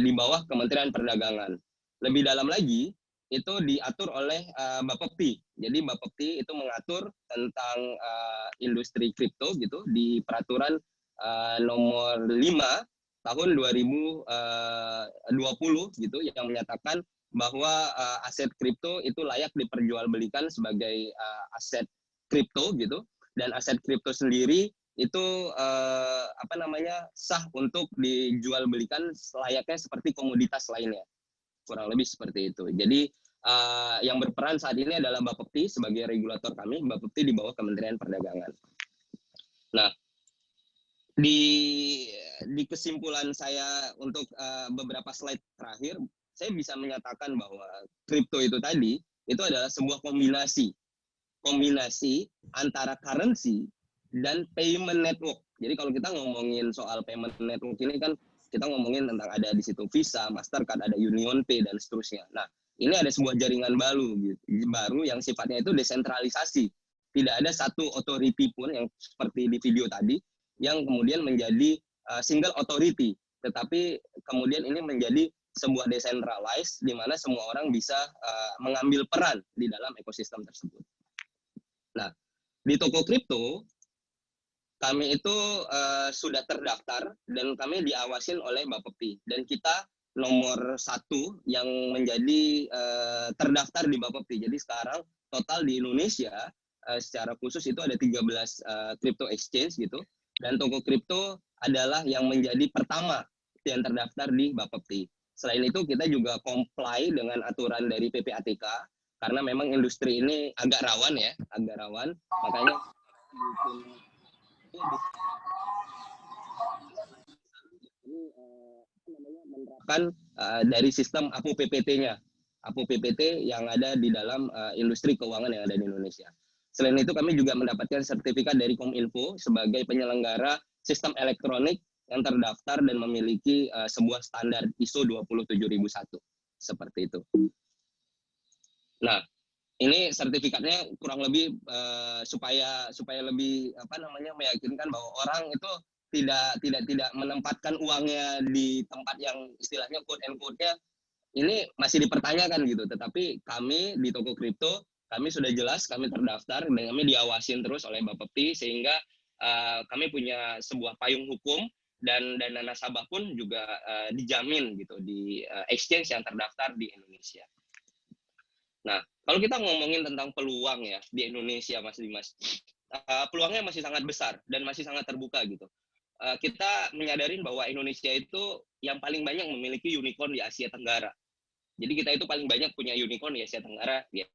di bawah Kementerian Perdagangan. Lebih dalam lagi, itu diatur oleh Bapepti. Jadi Bapepti itu mengatur tentang industri kripto gitu di peraturan nomor 5 tahun 2020 gitu yang menyatakan bahwa aset kripto itu layak diperjualbelikan sebagai aset kripto gitu, dan aset kripto sendiri itu sah untuk dijualbelikan layaknya seperti komoditas lainnya, kurang lebih seperti itu. Jadi yang berperan saat ini adalah Bapepti sebagai regulator kami. Bapepti di bawah Kementerian Perdagangan. Nah, di kesimpulan saya untuk beberapa slide terakhir, saya bisa menyatakan bahwa kripto itu tadi itu adalah sebuah kombinasi antara currency dan payment network. Jadi kalau kita ngomongin soal payment network ini kan kita ngomongin tentang ada di situ Visa, Mastercard, ada UnionPay dan seterusnya. Nah, ini ada sebuah jaringan baru yang sifatnya itu desentralisasi. Tidak ada satu authority pun yang seperti di video tadi yang kemudian menjadi single authority, tetapi kemudian ini menjadi sebuah decentralized di mana semua orang bisa mengambil peran di dalam ekosistem tersebut. Nah, di toko kripto kami itu sudah terdaftar dan kami diawasin oleh Bapepti, dan kita nomor 1 yang menjadi terdaftar di Bapepti. Jadi sekarang total di Indonesia secara khusus itu ada 13 crypto exchange gitu, dan toko kripto adalah yang menjadi pertama yang terdaftar di Bapepti. Selain itu kita juga comply dengan aturan dari PPATK karena memang industri ini agak rawan, makanya menerapkan dari sistem APO PPT-nya, APO PPT yang ada di dalam industri keuangan yang ada di Indonesia. Selain itu kami juga mendapatkan sertifikat dari Kominfo sebagai penyelenggara sistem elektronik yang terdaftar dan memiliki sebuah standar ISO 27001 seperti itu. Nah, ini sertifikatnya kurang lebih supaya lebih meyakinkan bahwa orang itu tidak menempatkan uangnya di tempat yang istilahnya quote and quote-nya ini masih dipertanyakan gitu. Tetapi kami di toko kripto kami sudah jelas, kami terdaftar dan kami diawasin terus oleh Bapepti sehingga kami punya sebuah payung hukum dan dana nasabah pun juga dijamin gitu di exchange yang terdaftar di Indonesia. Nah, kalau kita ngomongin tentang peluang ya di Indonesia, Mas Dimas, peluangnya masih sangat besar dan masih sangat terbuka gitu. Kita menyadarin bahwa Indonesia itu yang paling banyak memiliki unicorn di Asia Tenggara. Jadi kita itu paling banyak punya unicorn di Asia Tenggara. Ya,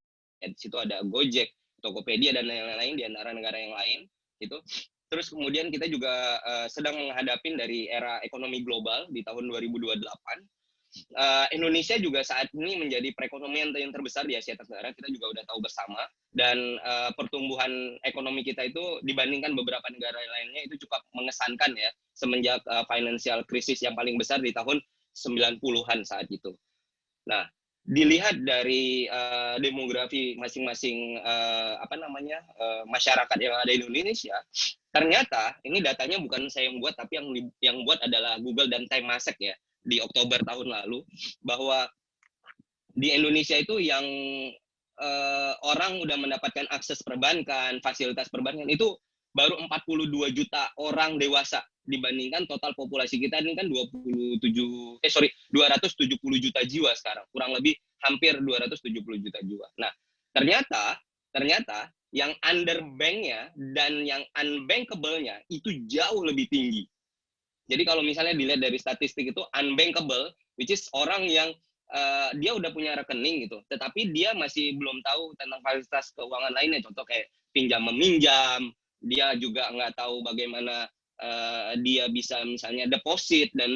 di situ ada Gojek, Tokopedia dan lain-lain di antara negara yang lain gitu. Terus kemudian kita juga sedang menghadapi dari era ekonomi global di tahun 2028. Indonesia juga saat ini menjadi perekonomian yang terbesar di Asia Tenggara, kita juga udah tahu bersama, dan pertumbuhan ekonomi kita itu dibandingkan beberapa negara lainnya itu cukup mengesankan ya, semenjak financial crisis yang paling besar di tahun 90-an saat itu. Nah, dilihat dari demografi masing-masing masyarakat yang ada di Indonesia, ternyata ini datanya bukan saya yang buat, tapi yang buat adalah Google dan Temasek ya, di Oktober tahun lalu, bahwa di Indonesia itu yang orang udah mendapatkan akses perbankan, fasilitas perbankan itu baru 42 juta orang dewasa dibandingkan total populasi kita ini kan 270 juta jiwa sekarang, kurang lebih hampir 270 juta jiwa. Nah, ternyata yang underbanknya dan yang unbankable-nya itu jauh lebih tinggi. Jadi kalau misalnya dilihat dari statistik itu unbankable, which is orang yang dia udah punya rekening gitu, tetapi dia masih belum tahu tentang fasilitas keuangan lainnya, contoh kayak pinjam meminjam, dia juga nggak tahu bagaimana dia bisa misalnya deposito dan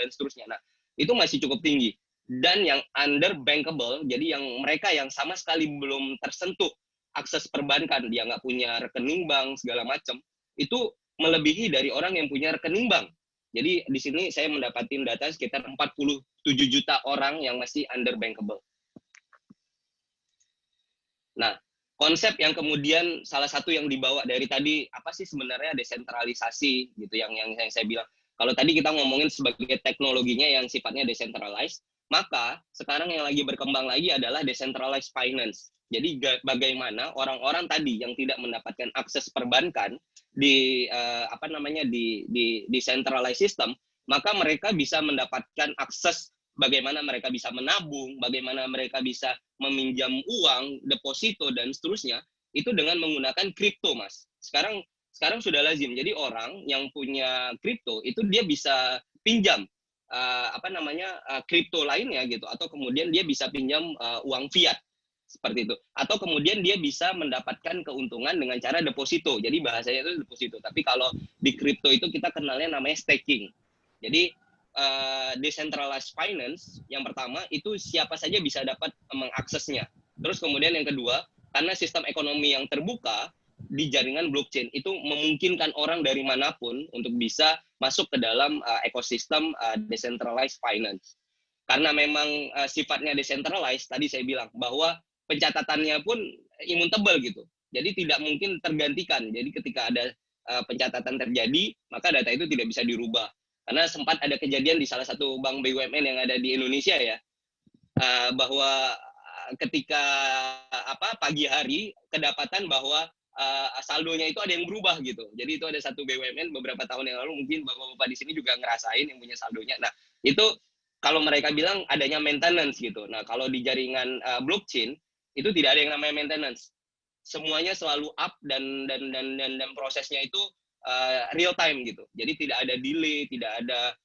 seterusnya. Nah, itu masih cukup tinggi. Dan yang underbankable, jadi yang mereka yang sama sekali belum tersentuh akses perbankan, dia nggak punya rekening bank segala macam, itu melebihi dari orang yang punya rekening bank. Jadi di sini saya mendapatkan data sekitar 47 juta orang yang masih underbankable. Nah, konsep yang kemudian salah satu yang dibawa dari tadi, apa sih sebenarnya desentralisasi gitu yang saya bilang. Kalau tadi kita ngomongin sebagai teknologinya yang sifatnya decentralized, maka sekarang yang lagi berkembang lagi adalah decentralized finance. Jadi bagaimana orang-orang tadi yang tidak mendapatkan akses perbankan di centralized system, maka mereka bisa mendapatkan akses bagaimana mereka bisa menabung, bagaimana mereka bisa meminjam uang, deposito dan seterusnya, itu dengan menggunakan kripto, Mas. Sekarang sudah lazim. Jadi orang yang punya kripto itu dia bisa pinjam kripto lainnya gitu, atau kemudian dia bisa pinjam uang fiat seperti itu, atau kemudian dia bisa mendapatkan keuntungan dengan cara deposito. Jadi bahasanya itu deposito, tapi kalau di kripto itu kita kenalnya namanya staking. Jadi decentralized finance yang pertama itu siapa saja bisa dapat mengaksesnya. Terus kemudian yang kedua, karena sistem ekonomi yang terbuka di jaringan blockchain itu memungkinkan orang dari manapun untuk bisa masuk ke dalam ekosistem decentralized finance. Karena memang sifatnya decentralized, tadi saya bilang bahwa pencatatannya pun immutable gitu. Jadi tidak mungkin tergantikan. Jadi ketika ada pencatatan terjadi, maka data itu tidak bisa dirubah. Karena sempat ada kejadian di salah satu bank BUMN yang ada di Indonesia ya, bahwa ketika pagi hari kedapatan bahwa saldonya itu ada yang berubah gitu. Jadi itu ada satu BUMN beberapa tahun yang lalu, mungkin bapak-bapak di sini juga ngerasain yang punya saldonya. Nah, itu kalau mereka bilang adanya maintenance gitu. Nah, kalau di jaringan blockchain itu tidak ada yang namanya maintenance. Semuanya selalu up dan prosesnya itu real time gitu. Jadi tidak ada delay, tidak ada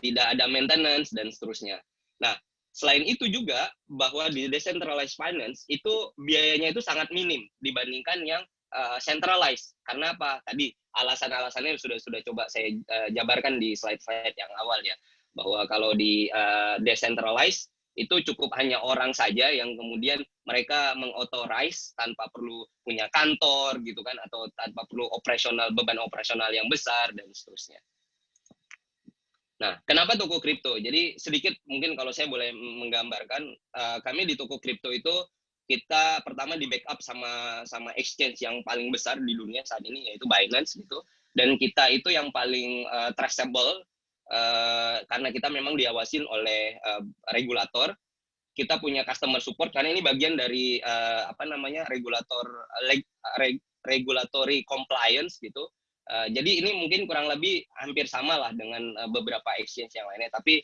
tidak ada maintenance dan seterusnya. Nah, selain itu juga bahwa di decentralized finance itu biayanya itu sangat minim dibandingkan yang centralized. Karena apa? Tadi alasan-alasannya sudah coba saya jabarkan di slide-slide yang awal ya. Bahwa kalau di decentralized itu cukup hanya orang saja yang kemudian mereka mengauthorize tanpa perlu punya kantor gitu kan, atau tanpa perlu beban operasional yang besar dan seterusnya. Nah, kenapa toko kripto? Jadi sedikit mungkin kalau saya boleh menggambarkan, kami di toko kripto itu kita pertama di backup sama exchange yang paling besar di dunia saat ini, yaitu Binance gitu. Dan kita itu yang paling traceable karena kita memang diawasin oleh regulator. Kita punya customer support karena ini bagian dari regulatory compliance gitu. Jadi ini mungkin kurang lebih hampir sama lah dengan beberapa exchange yang lainnya. Tapi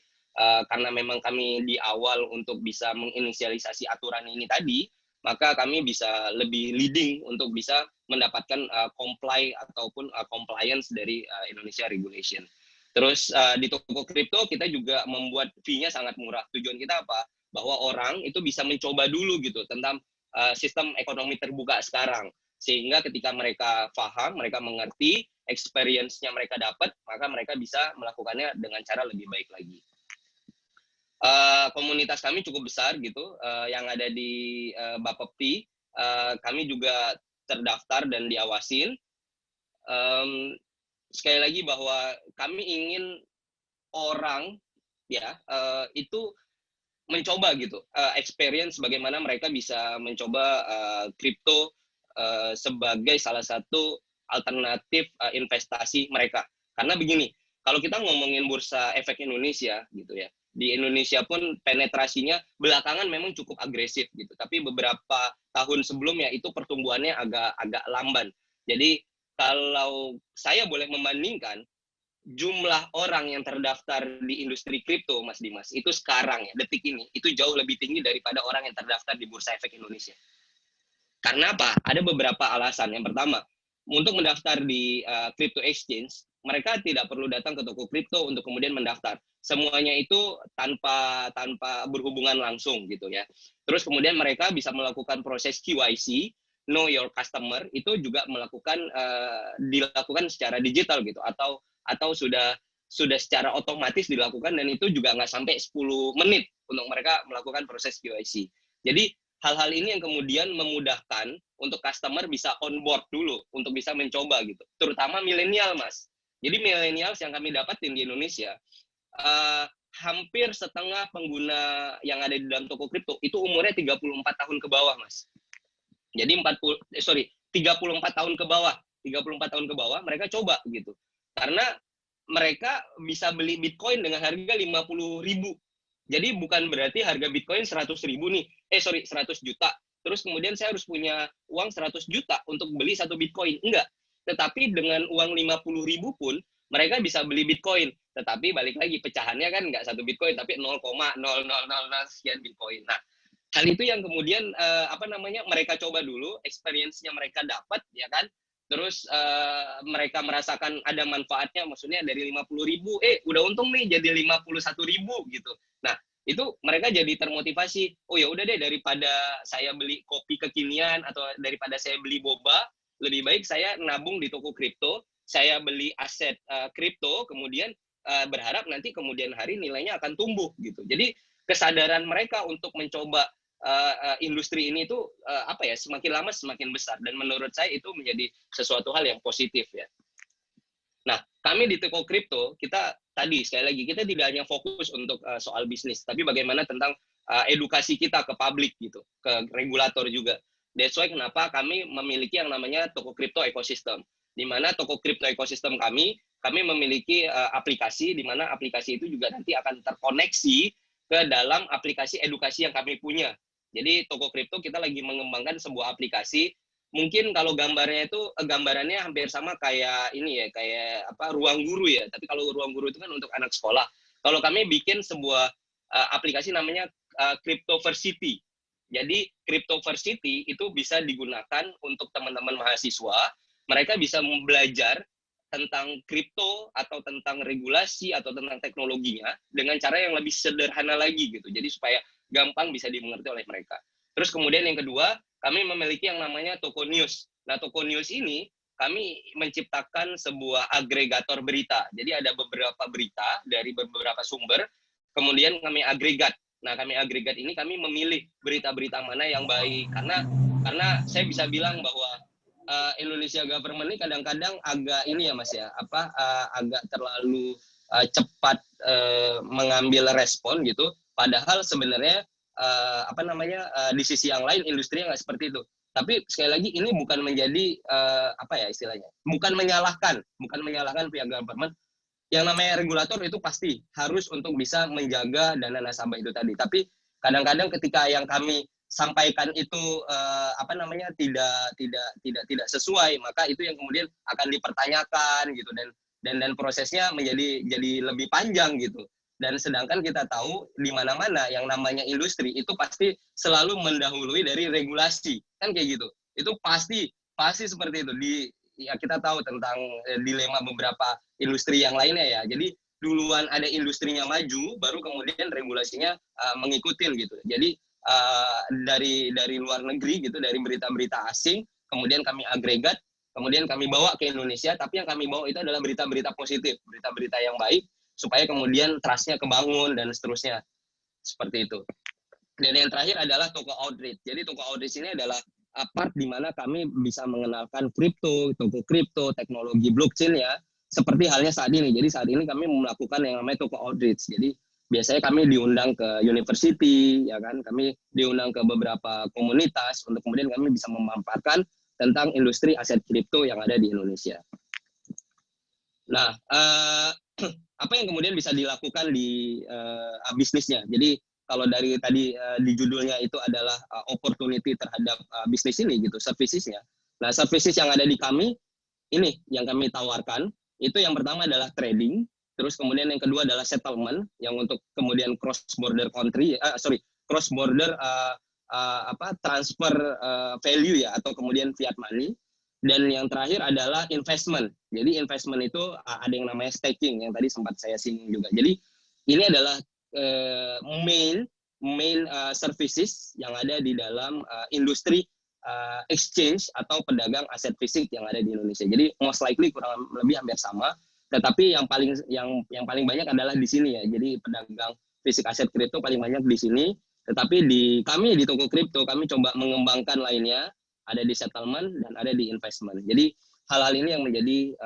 karena memang kami di awal untuk bisa menginisialisasi aturan ini tadi, maka kami bisa lebih leading untuk bisa mendapatkan comply ataupun compliance dari Indonesia regulation. Terus di toko kripto kita juga membuat fee-nya sangat murah. Tujuan kita apa? Bahwa orang itu bisa mencoba dulu gitu tentang sistem ekonomi terbuka sekarang. Sehingga ketika mereka paham, mereka mengerti, experience-nya mereka dapat, maka mereka bisa melakukannya dengan cara lebih baik lagi. Komunitas kami cukup besar gitu, yang ada di Bapepti, kami juga terdaftar dan diawasin. Sekali lagi bahwa kami ingin orang ya itu mencoba gitu, experience bagaimana mereka bisa mencoba kripto sebagai salah satu alternatif investasi mereka. Karena begini, kalau kita ngomongin bursa efek Indonesia gitu ya, di Indonesia pun penetrasinya belakangan memang cukup agresif gitu, tapi beberapa tahun sebelumnya itu pertumbuhannya agak lamban. Jadi kalau saya boleh membandingkan jumlah orang yang terdaftar di industri kripto, Mas Dimas, itu sekarang ya, detik ini, itu jauh lebih tinggi daripada orang yang terdaftar di bursa efek Indonesia. Karena apa? Ada beberapa alasan. Yang pertama, untuk mendaftar di crypto exchange, mereka tidak perlu datang ke toko kripto untuk kemudian mendaftar. Semuanya itu tanpa berhubungan langsung gitu ya. Terus kemudian mereka bisa melakukan proses QIC, know your customer, itu juga dilakukan secara digital gitu, atau sudah secara otomatis dilakukan, dan itu juga nggak sampai 10 menit untuk mereka melakukan proses QIC. Jadi hal-hal ini yang kemudian memudahkan untuk customer bisa onboard dulu untuk bisa mencoba gitu. Terutama milenial, Mas. Jadi milenial yang kami dapatin di Indonesia, hampir setengah pengguna yang ada di dalam toko kripto itu umurnya 34 tahun ke bawah, Mas. Jadi 34 tahun ke bawah. 34 tahun ke bawah mereka coba gitu. Karena mereka bisa beli Bitcoin dengan harga 50.000. Jadi bukan berarti harga Bitcoin 100.000 nih, 100 juta. Terus kemudian saya harus punya uang 100 juta untuk beli satu Bitcoin. Enggak. Tetapi dengan uang 50.000 pun mereka bisa beli Bitcoin. Tetapi balik lagi pecahannya kan enggak satu Bitcoin, tapi 0,0000 sekian Bitcoin. Nah, hal itu yang kemudian mereka coba dulu, experience-nya mereka dapat, ya kan? Terus mereka merasakan ada manfaatnya, maksudnya dari 50.000, udah untung nih jadi 51.000 gitu. Nah, itu mereka jadi termotivasi. Oh ya udah deh, daripada saya beli kopi kekinian atau daripada saya beli boba, lebih baik saya nabung di toko kripto, saya beli aset kripto, kemudian berharap nanti kemudian hari nilainya akan tumbuh gitu. Jadi kesadaran mereka untuk mencoba industri ini tuh semakin lama semakin besar, dan menurut saya itu menjadi sesuatu hal yang positif ya. Nah, kami di Toko Kripto, kita tadi sekali lagi kita tidak hanya fokus untuk soal bisnis, tapi bagaimana tentang edukasi kita ke publik gitu, ke regulator juga. That's why kenapa kami memiliki yang namanya Toko Kripto Ecosystem. Di mana Toko Kripto Ecosystem kami memiliki aplikasi, di mana aplikasi itu juga nanti akan terkoneksi ke dalam aplikasi edukasi yang kami punya. Jadi Toko Kripto kita lagi mengembangkan sebuah aplikasi. Mungkin kalau gambarannya hampir sama kayak ini ya, kayak ruang guru ya. Tapi kalau ruang guru itu kan untuk anak sekolah. Kalau kami bikin sebuah aplikasi namanya Cryptoversity. Jadi Cryptoversity itu bisa digunakan untuk teman-teman mahasiswa. Mereka bisa belajar tentang kripto atau tentang regulasi atau tentang teknologinya dengan cara yang lebih sederhana lagi gitu. Jadi supaya gampang bisa dimengerti oleh mereka. Terus kemudian yang kedua, kami memiliki yang namanya Toko News. Nah, Toko News ini kami menciptakan sebuah agregator berita. Jadi ada beberapa berita dari beberapa sumber, kemudian kami agregat. Nah, kami agregat ini kami memilih berita-berita mana yang baik, karena saya bisa bilang bahwa Indonesia government ini kadang-kadang agak ini ya Mas ya, agak terlalu cepat mengambil respon gitu. Padahal sebenarnya di sisi yang lain industri nggak seperti itu. Tapi sekali lagi ini bukan menjadi bukan menyalahkan pihak government. Yang namanya regulator itu pasti harus untuk bisa menjaga dana nasabah itu tadi. Tapi kadang-kadang ketika yang kami sampaikan itu tidak sesuai, maka itu yang kemudian akan dipertanyakan gitu, dan prosesnya jadi lebih panjang gitu. Dan sedangkan kita tahu di mana-mana yang namanya industri itu pasti selalu mendahului dari regulasi, kan kayak gitu. Itu pasti seperti itu. Kita tahu tentang dilema beberapa industri yang lainnya ya. Jadi duluan ada industrinya maju, baru kemudian regulasinya mengikutin gitu. Jadi dari luar negeri gitu, dari berita-berita asing, kemudian kami agregat, kemudian kami bawa ke Indonesia. Tapi yang kami bawa itu adalah berita-berita positif, berita-berita yang baik, supaya kemudian trust-nya kebangun dan seterusnya. Seperti itu. Dan yang terakhir adalah Toko Outreach. Jadi Toko Outreach ini adalah part di mana kami bisa mengenalkan kripto, Toko kripto, teknologi blockchain ya, seperti halnya saat ini. Jadi saat ini kami melakukan yang namanya Toko Outreach. Jadi biasanya kami diundang ke university, ya kan, kami diundang ke beberapa komunitas untuk kemudian kami bisa memanfaatkan tentang industri aset kripto yang ada di Indonesia. Nah, apa yang kemudian bisa dilakukan di bisnisnya? Jadi kalau dari tadi di judulnya itu adalah opportunity terhadap bisnis ini gitu, servicesnya. Nah, services yang ada di kami ini yang kami tawarkan itu yang pertama adalah trading, terus kemudian yang kedua adalah settlement yang untuk kemudian cross border transfer value ya, atau kemudian fiat money. Dan yang terakhir adalah investment. Jadi investment itu ada yang namanya staking yang tadi sempat saya singgung juga. Jadi ini adalah main services yang ada di dalam industri exchange atau pedagang aset fisik yang ada di Indonesia. Jadi most likely kurang lebih hampir sama, tetapi yang paling banyak adalah di sini ya. Jadi pedagang fisik aset kripto paling banyak di sini, tetapi kami di Toko Kripto kami coba mengembangkan lainnya, ada di settlement dan ada di investment. Jadi hal-hal ini yang menjadi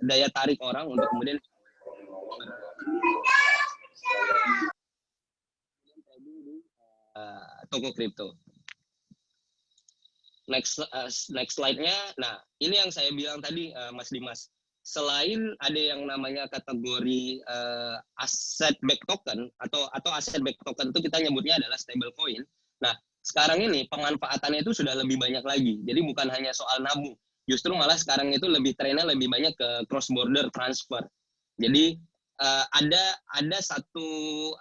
daya tarik orang untuk kemudian Toko Kripto. Next slide-nya. Nah, ini yang saya bilang tadi, Mas Dimas. Selain ada yang namanya kategori asset back token atau asset back token itu kita nyebutnya adalah stable coin. Nah, sekarang ini pemanfaatannya itu sudah lebih banyak lagi. Jadi bukan hanya soal nabung. Justru malah sekarang itu trennya lebih banyak ke cross border transfer. Jadi ada satu,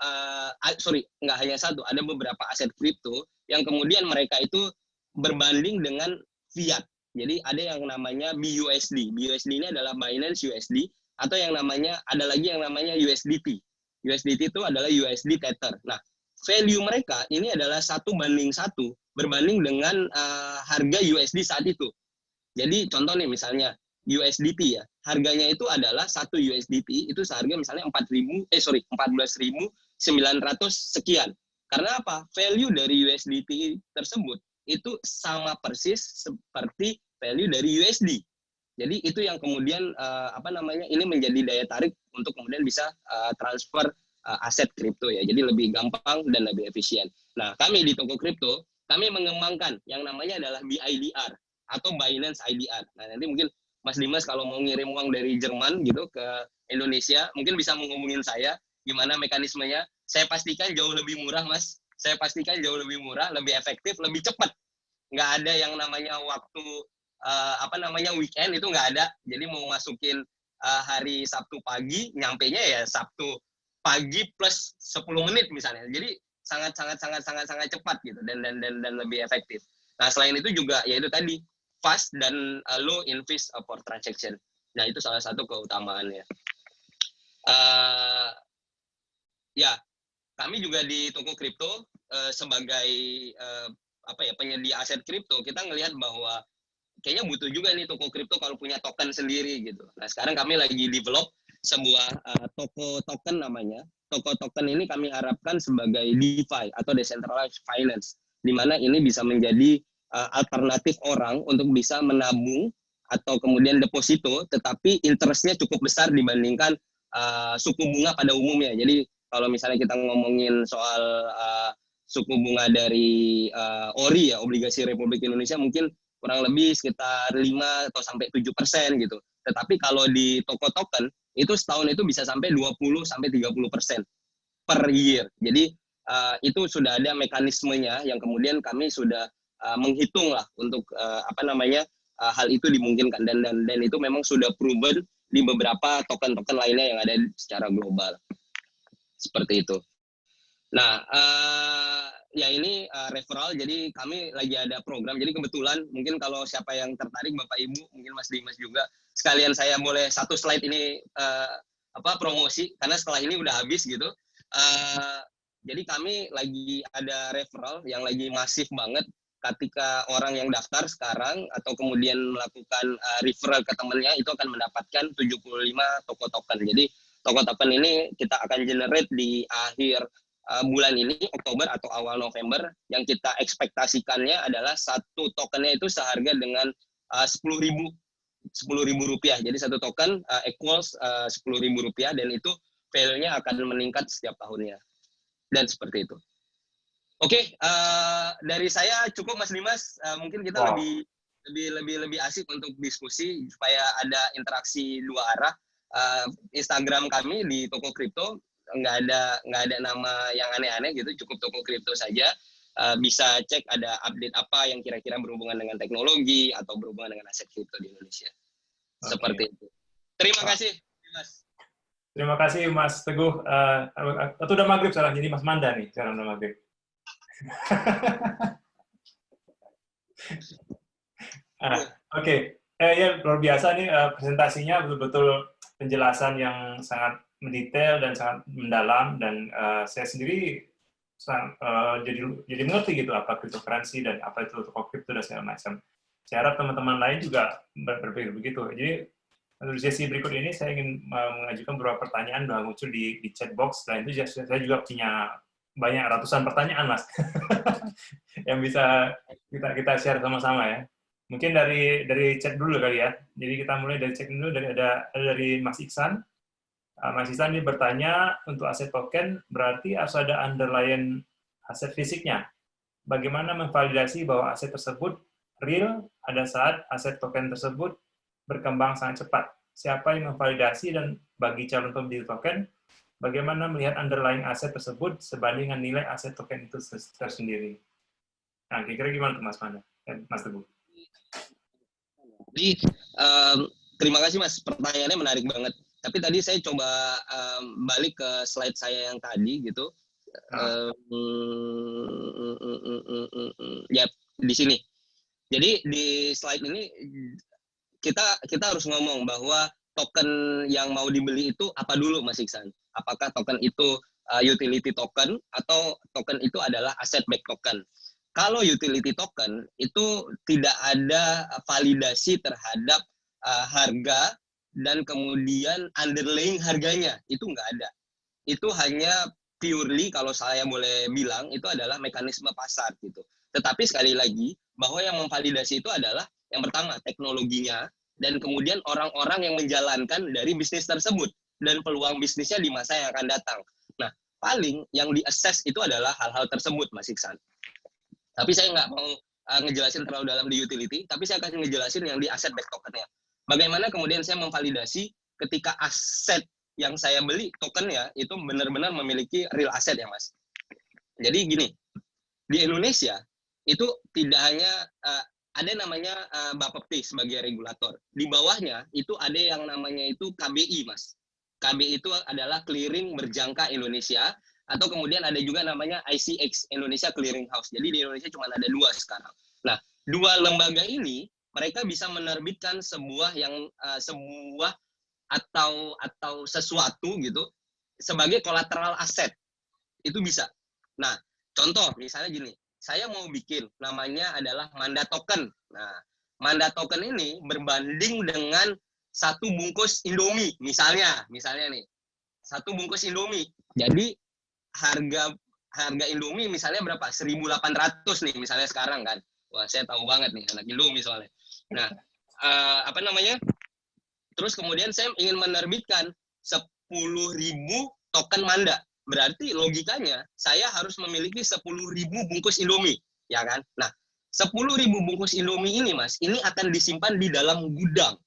nggak hanya satu, ada beberapa aset kripto yang kemudian mereka itu berbanding dengan fiat. Jadi ada yang namanya BUSD. BUSD ini adalah Binance USD, atau ada lagi yang namanya USDT. USDT itu adalah USD Tether. Nah, value mereka ini adalah 1:1 berbanding dengan harga USD saat itu. Jadi contoh nih misalnya USDT ya, harganya itu adalah 1 USDT itu seharga misalnya 14.900 sekian. Karena apa? Value dari USDT tersebut itu sama persis seperti value dari USD. Jadi itu yang kemudian ini menjadi daya tarik untuk kemudian bisa transfer aset kripto ya. Jadi lebih gampang dan lebih efisien. Nah, kami di toko kripto, kami mengembangkan yang namanya adalah BIDR atau Binance IDR. Nah, nanti mungkin Mas Dimas kalau mau ngirim uang dari Jerman gitu ke Indonesia, mungkin bisa menghubungin saya gimana mekanismenya. Saya pastikan jauh lebih murah, Mas. Saya pastikan jauh lebih murah, lebih efektif, lebih cepat. Nggak ada yang namanya waktu weekend itu nggak ada. Jadi mau masukin hari Sabtu pagi, nyampenya ya Sabtu pagi plus 10 menit misalnya. Jadi sangat cepat gitu dan lebih efektif. Nah, selain itu juga ya itu tadi fast dan low in fees for transaction. Nah, itu salah satu keutamaannya. Ya, kami juga di toko kripto sebagai penyedia aset kripto, kita ngelihat bahwa kayaknya butuh juga nih toko kripto kalau punya token sendiri gitu. Nah, sekarang kami lagi develop sebuah toko token namanya. Toko token ini kami harapkan sebagai DeFi atau Decentralized Finance, di mana ini bisa menjadi alternatif orang untuk bisa menabung atau kemudian deposito, tetapi interestnya cukup besar dibandingkan suku bunga pada umumnya. Jadi kalau misalnya kita ngomongin soal suku bunga dari ORI ya, Obligasi Republik Indonesia, mungkin kurang lebih sekitar 5 atau sampai 7% gitu. Tetapi kalau di toko token itu setahun itu bisa sampai 20 sampai 30% per year. Jadi itu sudah ada mekanismenya yang kemudian kami sudah menghitung lah untuk hal itu dimungkinkan dan itu memang sudah proven di beberapa token-token lainnya yang ada secara global. Seperti itu. Nah, ya ini referral, jadi kami lagi ada program. Jadi kebetulan mungkin kalau siapa yang tertarik, Bapak Ibu, mungkin Mas Dimas juga, sekalian saya boleh satu slide ini promosi, karena setelah ini udah habis gitu. Jadi kami lagi ada referral yang lagi masif banget. Ketika orang yang daftar sekarang atau kemudian melakukan referral ke temannya, itu akan mendapatkan 75 toko token. Jadi toko token ini kita akan generate di akhir bulan ini, Oktober atau awal November, yang kita ekspektasikannya adalah satu tokennya itu seharga dengan 10.000 rupiah. Jadi satu token equals 10.000 rupiah dan itu value-nya akan meningkat setiap tahunnya. Dan seperti itu. Oke, dari saya cukup Mas Dimas. Mungkin kita lebih asik untuk diskusi supaya ada interaksi dua arah. Instagram kami di toko kripto nggak ada nama yang aneh-aneh gitu, cukup toko kripto saja. Bisa cek ada update apa yang kira-kira berhubungan dengan teknologi atau berhubungan dengan aset kripto di Indonesia. Seperti itu. Terima kasih, Mas. Terima kasih, Mas Teguh. Itu udah maghrib sekarang, jadi Mas Manda nih sekarang udah maghrib. Oke. Ya luar biasa nih presentasinya, betul-betul penjelasan yang sangat mendetail dan sangat mendalam, dan saya sendiri jadi mengerti gitu apa cryptocurrency dan apa itu toko kripto dan segala macam. Saya harap teman-teman lain juga berpikir begitu. Jadi untuk sesi berikut ini saya ingin mengajukan beberapa pertanyaan yang muncul di chat box. Selain itu saya juga punya banyak ratusan pertanyaan, Mas, yang bisa kita share sama-sama ya. Mungkin dari chat dulu kali ya. Jadi kita mulai dari chat dulu, dari Mas Iksan. Mas Iksan ini bertanya, untuk aset token berarti harus ada underlying aset fisiknya. Bagaimana memvalidasi bahwa aset tersebut real pada saat aset token tersebut berkembang sangat cepat? Siapa yang memvalidasi, dan bagi calon pembeli token, bagaimana melihat underlying aset tersebut sebanding dengan nilai aset token itu tersendiri? Nah, kira-kira gimana tuh Mas Manda? Mas Teguh? Jadi, terima kasih Mas, pertanyaannya menarik banget. Tapi tadi saya coba balik ke slide saya yang tadi gitu. Ya, di sini. Jadi di slide ini kita harus ngomong bahwa token yang mau dibeli itu apa dulu, Mas Iksan? Apakah token itu utility token atau token itu adalah asset backed token? Kalau utility token itu tidak ada validasi terhadap harga dan kemudian underlying harganya, itu nggak ada. Itu hanya purely kalau saya boleh bilang itu adalah mekanisme pasar gitu. Tetapi sekali lagi bahwa yang memvalidasi itu adalah yang pertama teknologinya dan kemudian orang-orang yang menjalankan dari bisnis tersebut dan peluang bisnisnya di masa yang akan datang. Nah, paling yang di-assess itu adalah hal-hal tersebut, Mas Iksan. Tapi saya nggak mau ngejelasin terlalu dalam di utility, tapi saya akan ngejelasin yang di asset back tokennya. Bagaimana kemudian saya memvalidasi ketika aset yang saya beli tokennya itu benar-benar memiliki real asset ya, Mas. Jadi gini, di Indonesia itu tidak hanya ada namanya Bapepti sebagai regulator. Di bawahnya itu ada yang namanya itu KBI, Mas. KBI itu adalah Clearing Berjangka Indonesia, atau kemudian ada juga namanya ICX, Indonesia Clearing House. Jadi di Indonesia cuma ada 2 sekarang. Nah, 2 lembaga ini mereka bisa menerbitkan sebuah atau sesuatu gitu sebagai kolateral aset. Itu bisa. Nah, contoh misalnya gini, saya mau bikin namanya adalah Manda Token. Nah, Manda Token ini berbanding dengan 1 bungkus Indomie misalnya nih. 1 bungkus Indomie. Jadi harga Indomie misalnya berapa? 1.800 nih misalnya sekarang kan. Wah, saya tahu banget nih anak Indomie soalnya. Nah, terus kemudian saya ingin menerbitkan 10.000 token Manda. Berarti logikanya saya harus memiliki 10.000 bungkus Indomie, ya kan? Nah, 10.000 bungkus Indomie ini, Mas, ini akan disimpan di dalam gudang.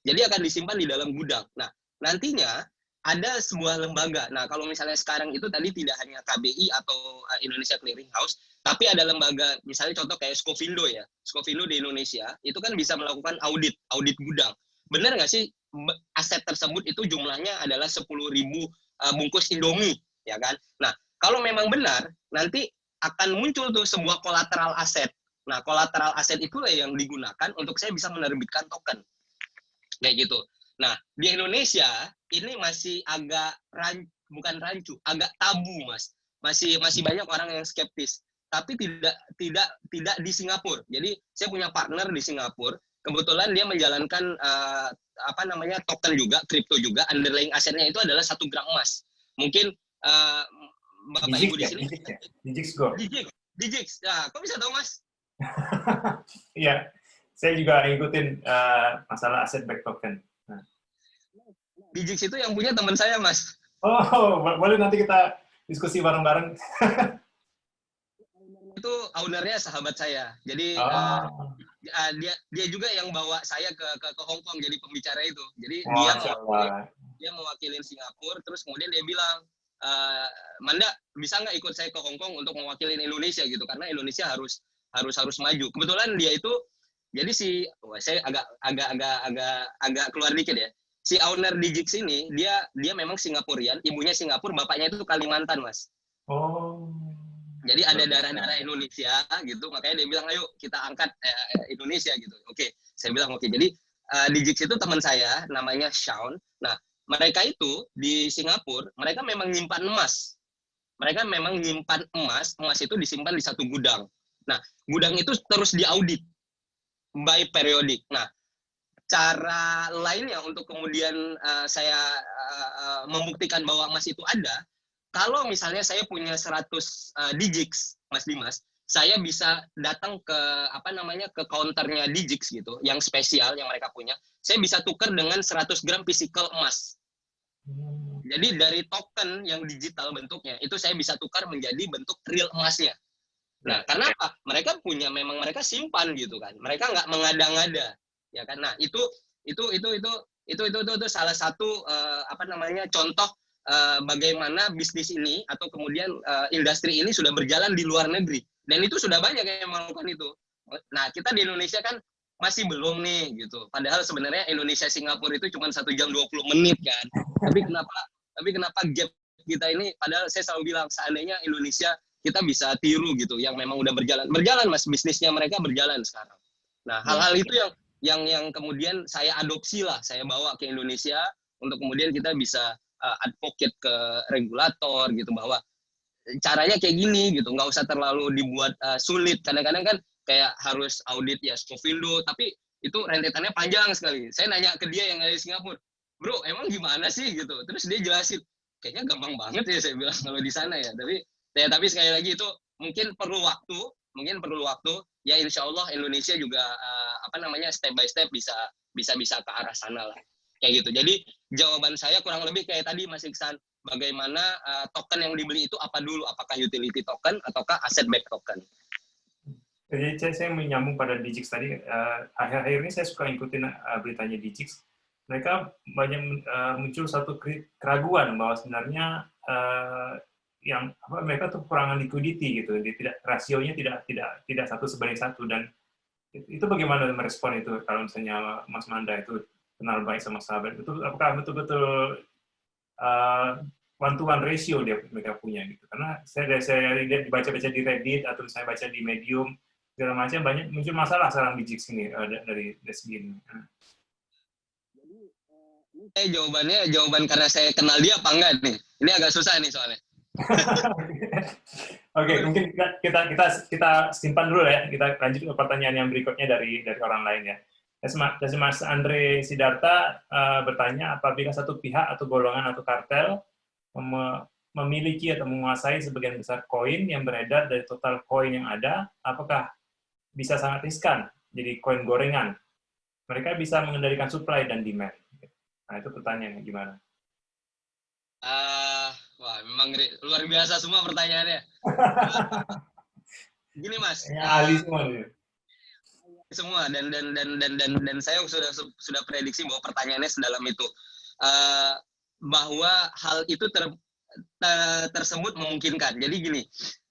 Jadi akan disimpan di dalam gudang. Nah, nantinya ada sebuah lembaga. Nah, kalau misalnya sekarang itu tadi tidak hanya KBI atau Indonesia Clearing House, tapi ada lembaga, misalnya contoh kayak Scofindo ya. Scofindo di Indonesia, itu kan bisa melakukan audit gudang. Benar nggak sih aset tersebut itu jumlahnya adalah 10.000 bungkus Indomie, ya kan? Nah, kalau memang benar, nanti akan muncul tuh sebuah kolateral aset. Nah, kolateral aset itulah yang digunakan untuk saya bisa menerbitkan token. Kayak gitu. Nah, di Indonesia ini masih agak bukan rancu, agak tabu, Mas. Masih banyak orang yang skeptis. Tapi tidak di Singapura. Jadi saya punya partner di Singapura. Kebetulan dia menjalankan token juga, kripto juga. Underlying asetnya itu adalah 1 gram emas. Mungkin Bapak Ibu di sini. Digix. Nah, kok bisa tahu, Mas? Iya, saya juga ngikutin masalah aset back token. Nah. Digix itu yang punya teman saya, Mas. Oh, boleh nanti kita diskusi bareng-bareng. Itu ownernya sahabat saya. Jadi dia juga yang bawa saya ke Hong Kong jadi pembicara itu. Jadi dia mewakilin Singapura, terus kemudian dia bilang, Manda bisa nggak ikut saya ke Hong Kong untuk mewakilin Indonesia gitu, karena Indonesia harus maju. Kebetulan dia itu jadi saya agak keluar dikit ya. Si owner Digix ini dia memang Singapurian, ibunya Singapura, bapaknya itu Kalimantan, Mas. Oh. Jadi ada darah-darah Indonesia gitu, makanya dia bilang ayo kita angkat Indonesia gitu. Oke, saya bilang oke. Jadi Digix itu teman saya, namanya Sean. Nah, mereka itu di Singapura, mereka memang nyimpan emas. Emas itu disimpan di 1 gudang. Nah, gudang itu terus diaudit by periodic. Nah, cara lainnya untuk kemudian saya membuktikan bahwa emas itu ada, kalau misalnya saya punya 100 Digix, Mas Dimas, saya bisa datang ke ke counternya Digix gitu, yang spesial yang mereka punya. Saya bisa tukar dengan 100 gram physical emas. Jadi dari token yang digital bentuknya, itu saya bisa tukar menjadi bentuk real emasnya. Nah, karena apa? Mereka simpan gitu kan. Mereka nggak mengada-ngada, ya kan. Nah, itu salah satu contoh bagaimana bisnis ini atau kemudian industri ini sudah berjalan di luar negeri, dan itu sudah banyak yang melakukan itu. Nah, kita di Indonesia kan masih belum nih gitu. Padahal sebenarnya Indonesia Singapura itu cuma 1 jam 20 menit kan. Tapi kenapa gap kita ini, padahal saya selalu bilang seandainya Indonesia kita bisa tiru gitu, yang memang udah berjalan Mas, bisnisnya mereka berjalan sekarang. Nah, hal-hal itu yang kemudian saya adopsi lah, saya bawa ke Indonesia untuk kemudian kita bisa advocate ke regulator gitu, bahwa caranya kayak gini gitu, nggak usah terlalu dibuat sulit. Kadang-kadang kan kayak harus audit ya Scofindo, tapi itu rentetannya panjang sekali. Saya nanya ke dia yang dari Singapura, bro emang gimana sih gitu, terus dia jelasin kayaknya gampang banget ya saya bilang kalau di sana ya. Tapi sekali lagi itu mungkin perlu waktu. Ya insya Allah Indonesia juga step by step bisa ke arah sana lah. Kayak gitu. Jadi jawaban saya kurang lebih kayak tadi Mas Iksan, bagaimana token yang dibeli itu apa dulu? Apakah utility token ataukah asset backed token? Jadi saya menyambung pada Digix tadi. Akhir-akhir ini saya suka ikutin beritanya Digix. Mereka banyak muncul satu keraguan bahwa sebenarnya mereka tuh kekurangan liquidity gitu. Rasionya tidak 1:1, dan itu bagaimana merespon itu kalau misalnya Mas Manda itu kenal baik sama sahabat itu, apakah betul-betul one-to-one ratio mereka punya gitu? Karena saya lihat baca-baca di Reddit atau saya baca di Medium segala macam, banyak muncul masalah sekarang di Digix ini dari segi ini. Jadi jawaban karena saya kenal dia apa enggak nih? Ini agak susah nih soalnya. Oke, mungkin kita simpan dulu ya. Kita lanjut ke pertanyaan yang berikutnya dari orang lain ya. Mas Andre Sidarta bertanya, apabila satu pihak atau golongan atau kartel memiliki atau menguasai sebagian besar koin yang beredar dari total koin yang ada, apakah bisa sangat riskan jadi koin gorengan? Mereka bisa mengendalikan supply dan demand. Nah, itu pertanyaannya gimana? Wah, memang luar biasa semua pertanyaannya. Gini Mas, ahli semua nih. Semua dan saya sudah prediksi bahwa pertanyaannya sedalam itu, bahwa hal itu tersebut memungkinkan. Jadi gini,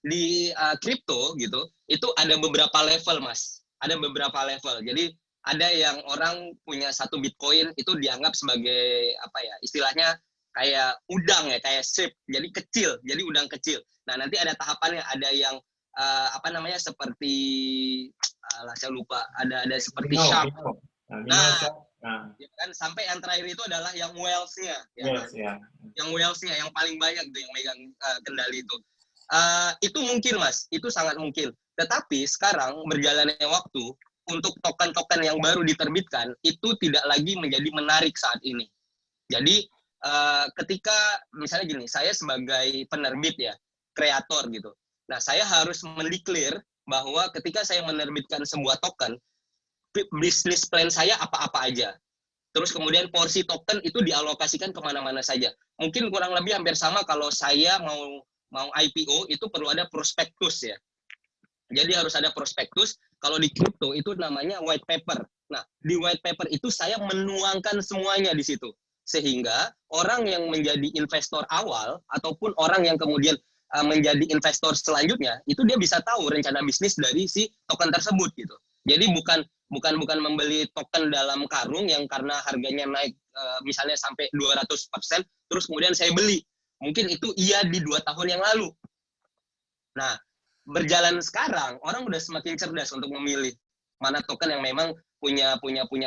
di kripto gitu, itu ada beberapa level Mas, ada beberapa level. Jadi ada yang orang punya 1 Bitcoin itu dianggap sebagai apa ya, istilahnya kayak udang ya, kayak shrimp, jadi kecil, jadi udang kecil. Nah nanti ada tahapannya, ada yang seperti saya lupa, ada seperti shark. Ya kan, sampai yang terakhir itu adalah yang whales-nya, yang whales-nya yang paling banyak tuh yang megang kendali itu. Itu mungkin Mas, itu sangat mungkin. Tetapi sekarang berjalannya waktu, untuk token-token yang baru diterbitkan itu tidak lagi menjadi menarik saat ini. Jadi ketika misalnya gini, saya sebagai penerbit ya, kreator gitu. Nah, saya harus mendeklar bahwa ketika saya menerbitkan sebuah token, bisnis plan saya apa-apa aja. Terus kemudian porsi token itu dialokasikan kemana-mana saja. Mungkin kurang lebih hampir sama kalau saya mau IPO, itu perlu ada prospektus ya. Jadi harus ada prospektus. Kalau di kripto itu namanya white paper. Nah, di white paper itu saya menuangkan semuanya di situ. Sehingga orang yang menjadi investor awal ataupun orang yang kemudian menjadi investor selanjutnya, itu dia bisa tahu rencana bisnis dari si token tersebut gitu. Jadi bukan membeli token dalam karung yang karena harganya naik misalnya sampai 200%, terus kemudian saya beli. Mungkin itu iya di 2 tahun yang lalu. Nah, berjalan sekarang orang udah semakin cerdas untuk memilih mana token yang memang punya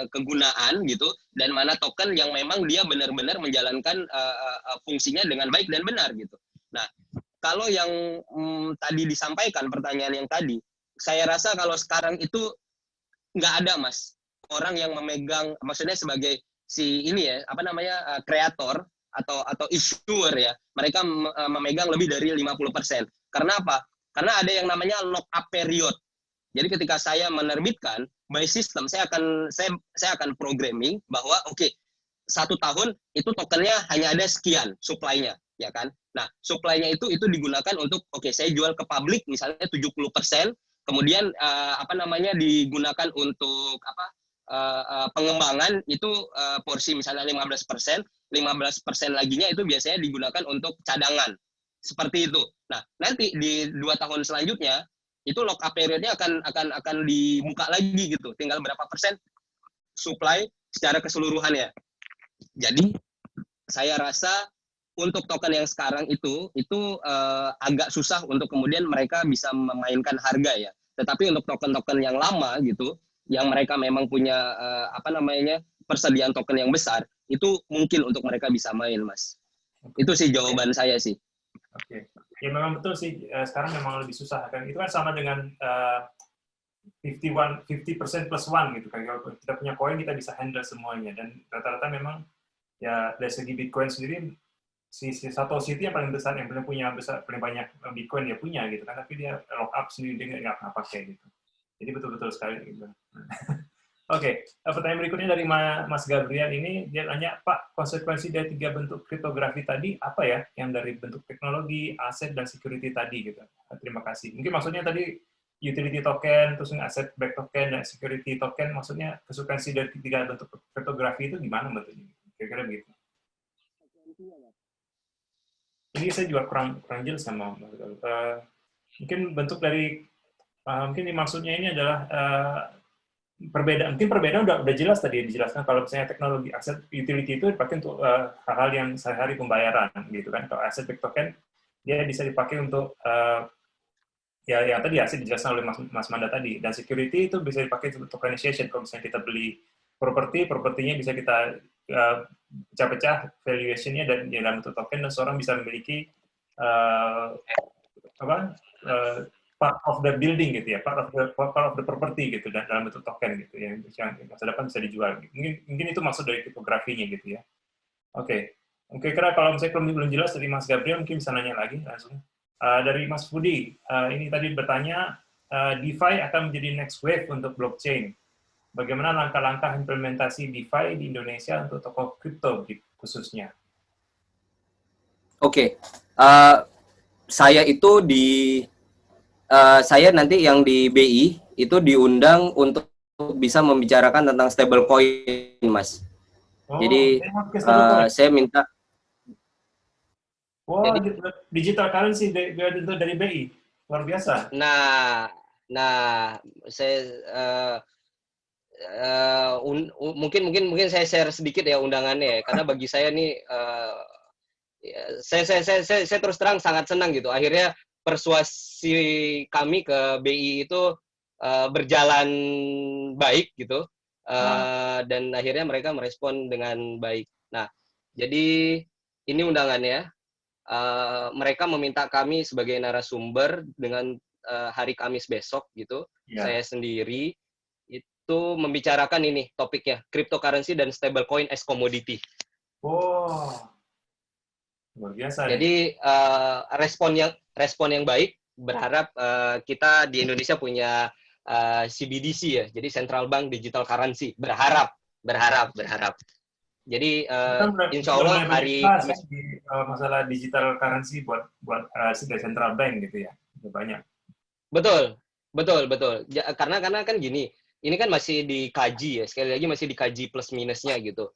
kegunaan gitu, dan mana token yang memang dia benar-benar menjalankan fungsinya dengan baik dan benar gitu. Nah, kalau yang tadi disampaikan pertanyaan yang tadi, saya rasa kalau sekarang itu nggak ada Mas orang yang memegang, maksudnya sebagai si ini ya kreator atau issuer ya, mereka memegang lebih dari 50%. Karena apa? Karena ada yang namanya lock up period. Jadi ketika saya menerbitkan by system, saya akan programming bahwa oke, 1 tahun itu tokennya hanya ada sekian supply-nya, ya kan? Nah, supply-nya itu digunakan untuk saya jual ke publik misalnya 70%, kemudian digunakan untuk pengembangan itu porsi misalnya 15%, 15% laginya itu biasanya digunakan untuk cadangan. Seperti itu. Nah, nanti di 2 tahun selanjutnya itu lock up periodnya akan dibuka lagi gitu. Tinggal berapa persen supply secara keseluruhannya. Jadi saya rasa untuk token yang sekarang itu agak susah untuk kemudian mereka bisa memainkan harga ya. Tetapi untuk token-token yang lama gitu, yang mereka memang punya persediaan token yang besar, itu mungkin untuk mereka bisa main, Mas. Itu sih jawaban saya sih. Oke. Ya memang betul sih, sekarang memang lebih susah kan. Itu kan sama dengan 50% plus 1 gitu kan. Kalau kita punya koin kita bisa handle semuanya, dan rata-rata memang ya dari segi Bitcoin sendiri si Satoshi itu yang paling besar, yang paling banyak Bitcoin dia punya gitu kan, tapi dia lock up sendiri, dia nggak pernah pakai gitu. Jadi betul-betul sekali gitu. Oke, pertanyaan berikutnya dari Mas Gabriel ini, dia tanya, Pak, konsekuensi dari 3 bentuk kriptografi tadi apa ya? Yang dari bentuk teknologi, aset, dan security tadi gitu. Terima kasih. Mungkin maksudnya tadi utility token, terus aset back token, dan security token, maksudnya konsekuensi dari 3 bentuk kriptografi itu gimana bentuknya? Kira-kira begitu. Ini saya juga kurang jelas sama mungkin bentuk dari mungkin maksudnya ini adalah perbedaan udah jelas tadi dijelaskan. Kalau misalnya teknologi aset utility itu dipakai untuk hal-hal yang sehari-hari pembayaran gitu kan. Kalau aset back token dia bisa dipakai untuk ya yang tadi aset dijelaskan oleh Mas Manda tadi, dan security itu bisa dipakai untuk tokenization. Kalau misalnya kita beli propertinya bisa kita pecah-pecah valuation-nya dan dalam bentuk token, dan seorang bisa memiliki part of the building gitu ya, part of the property gitu, dan dalam bentuk token gitu yang masa depan bisa dijual. Mungkin itu maksud dari kriptografinya gitu ya. Oke, kira kalau misalnya belum jelas dari Mas Gabriel, mungkin bisa nanya lagi langsung. Dari Mas Budi, ini tadi bertanya, DeFi akan menjadi next wave untuk blockchain. Bagaimana langkah-langkah implementasi DeFi di Indonesia untuk toko kripto khususnya? Oke, saya itu saya nanti yang di BI itu diundang untuk bisa membicarakan tentang stablecoin, Mas. Jadi saya minta. Jadi, digital currency dari BI, luar biasa. Nah, saya mungkin saya share sedikit ya undangannya ya, karena bagi saya nih saya terus terang sangat senang gitu. Akhirnya persuasi kami ke BI itu berjalan baik gitu, dan akhirnya mereka merespon dengan baik. Nah, jadi ini undangannya. Mereka meminta kami sebagai narasumber dengan hari Kamis besok gitu. Saya sendiri itu membicarakan ini topiknya, cryptocurrency dan stablecoin as commodity. Luar biasa. Jadi respon yang baik, berharap kita di Indonesia punya CBDC ya, jadi Central Bank Digital Currency. Berharap. Jadi insya Allah hari masalah digital currency buat central bank gitu ya, banyak. Betul. Karena kan gini, ini kan masih dikaji ya, sekali lagi masih dikaji plus minusnya gitu.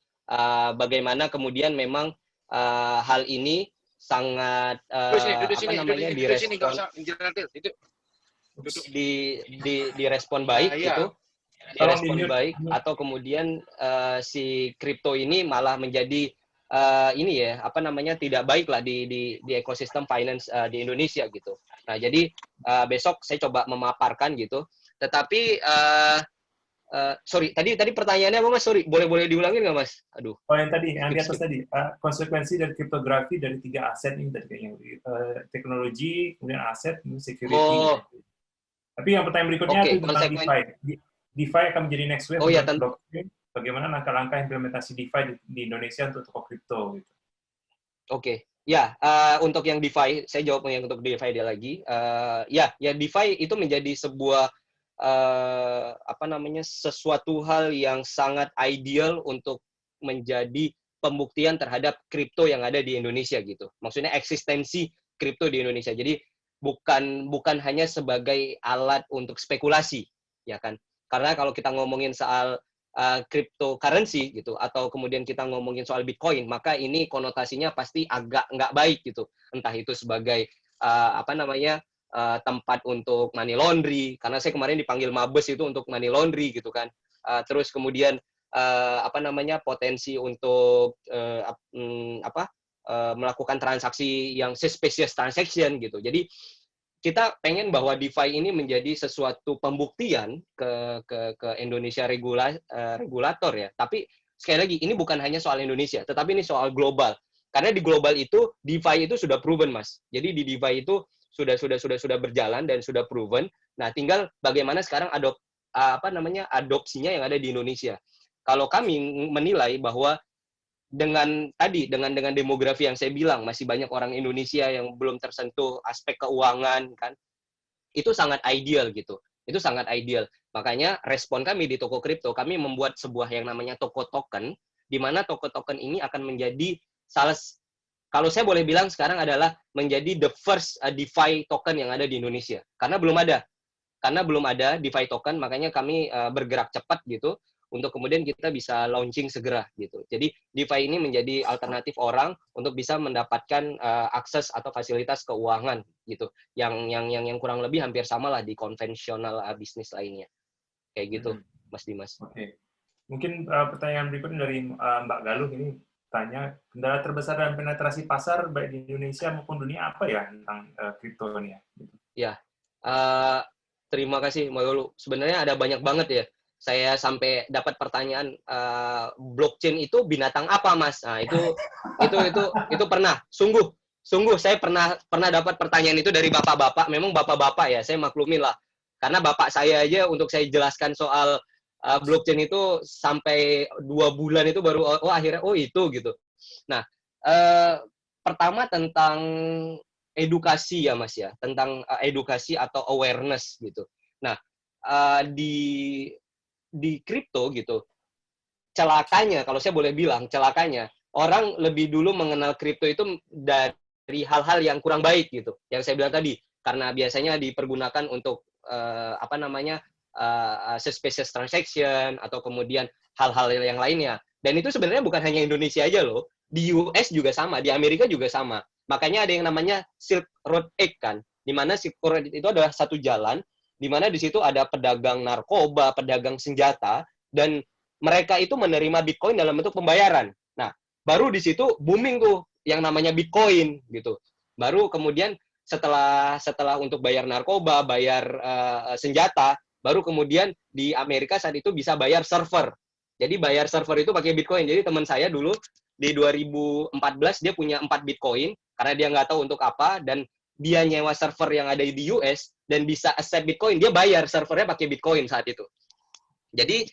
Bagaimana kemudian memang hal ini sangat direspon baik gitu. Direspon baik, atau kemudian si kripto ini malah menjadi tidak baik lah di ekosistem finance di Indonesia gitu. Nah, jadi besok saya coba memaparkan gitu. Tetapi sorry, tadi pertanyaannya apa, Mas? Sorry, boleh diulangin nggak, Mas? Aduh. Yang tadi, yang di atas tadi, konsekuensi dari kriptografi dari 3 aset ini tadi kayaknya, teknologi, kemudian aset, security. Tapi yang pertanyaan berikutnya itu tentang DeFi. DeFi akan menjadi next wave untuk blockchain. Bagaimana langkah-langkah implementasi DeFi di Indonesia untuk toko kripto gitu. Oke. Ya, untuk yang DeFi, saya jawab yang untuk DeFi dia lagi. Ya DeFi itu menjadi sebuah sesuatu hal yang sangat ideal untuk menjadi pembuktian terhadap kripto yang ada di Indonesia gitu. Maksudnya eksistensi kripto di Indonesia. Jadi bukan hanya sebagai alat untuk spekulasi, ya kan? Karena kalau kita ngomongin soal cryptocurrency gitu, atau kemudian kita ngomongin soal Bitcoin, maka ini konotasinya pasti agak nggak baik gitu. Entah itu sebagai tempat untuk money laundry, karena saya kemarin dipanggil Mabes itu untuk money laundry gitu kan. Terus kemudian potensi untuk melakukan transaksi yang suspicious transaction gitu. Jadi kita pengen bahwa DeFi ini menjadi sesuatu pembuktian ke Indonesia regulator ya. Tapi sekali lagi ini bukan hanya soal Indonesia, tetapi ini soal global. Karena di global itu DeFi itu sudah proven, Mas. Jadi di DeFi itu sudah berjalan dan sudah proven. Nah, tinggal bagaimana sekarang adopsinya yang ada di Indonesia. Kalau kami menilai bahwa dengan demografi yang saya bilang, masih banyak orang Indonesia yang belum tersentuh aspek keuangan kan, itu sangat ideal gitu. Itu sangat ideal. Makanya respon kami di toko kripto, kami membuat sebuah yang namanya toko token, di mana toko token ini akan menjadi kalau saya boleh bilang sekarang adalah menjadi the first DeFi token yang ada di Indonesia. Karena belum ada DeFi token, makanya kami bergerak cepat gitu untuk kemudian kita bisa launching segera gitu. Jadi DeFi ini menjadi alternatif orang untuk bisa mendapatkan akses atau fasilitas keuangan gitu. Yang kurang lebih hampir sama lah di konvensional bisnis lainnya. Kayak gitu, Mas Dimas. Oke. Mungkin pertanyaan berikutnya dari Mbak Galuh ini tanya, kendala terbesar dalam penetrasi pasar baik di Indonesia maupun dunia apa ya tentang kripto ini ya? Ya, terima kasih Mbak Galuh. Sebenarnya ada banyak banget ya. Saya sampai dapat pertanyaan blockchain itu binatang apa, Mas? Nah, itu pernah. Sungguh saya pernah dapat pertanyaan itu dari bapak-bapak. Memang bapak-bapak ya, saya maklumin lah. Karena bapak saya aja untuk saya jelaskan soal blockchain itu sampai 2 bulan itu baru akhirnya itu gitu. Nah, pertama tentang edukasi ya Mas ya, tentang edukasi atau awareness gitu. Nah, di kripto gitu, celakanya kalau saya boleh bilang celakanya orang lebih dulu mengenal kripto itu dari hal-hal yang kurang baik gitu. Yang saya bilang tadi, karena biasanya dipergunakan untuk suspicious transaction atau kemudian hal-hal yang lainnya. Dan itu sebenarnya bukan hanya Indonesia aja loh. Di US juga sama, di Amerika juga sama. Makanya ada yang namanya Silk Road Act kan, di mana Silk Road itu adalah satu jalan di mana di situ ada pedagang narkoba, pedagang senjata, dan mereka itu menerima Bitcoin dalam bentuk pembayaran. Nah, baru di situ booming tuh yang namanya Bitcoin gitu. Baru kemudian setelah untuk bayar narkoba, bayar senjata, baru kemudian di Amerika saat itu bisa bayar server. Jadi bayar server itu pakai Bitcoin. Jadi teman saya dulu di 2014 dia punya 4 Bitcoin karena dia nggak tahu untuk apa, dan dia nyewa server yang ada di US dan bisa accept Bitcoin, dia bayar servernya pakai Bitcoin saat itu. Jadi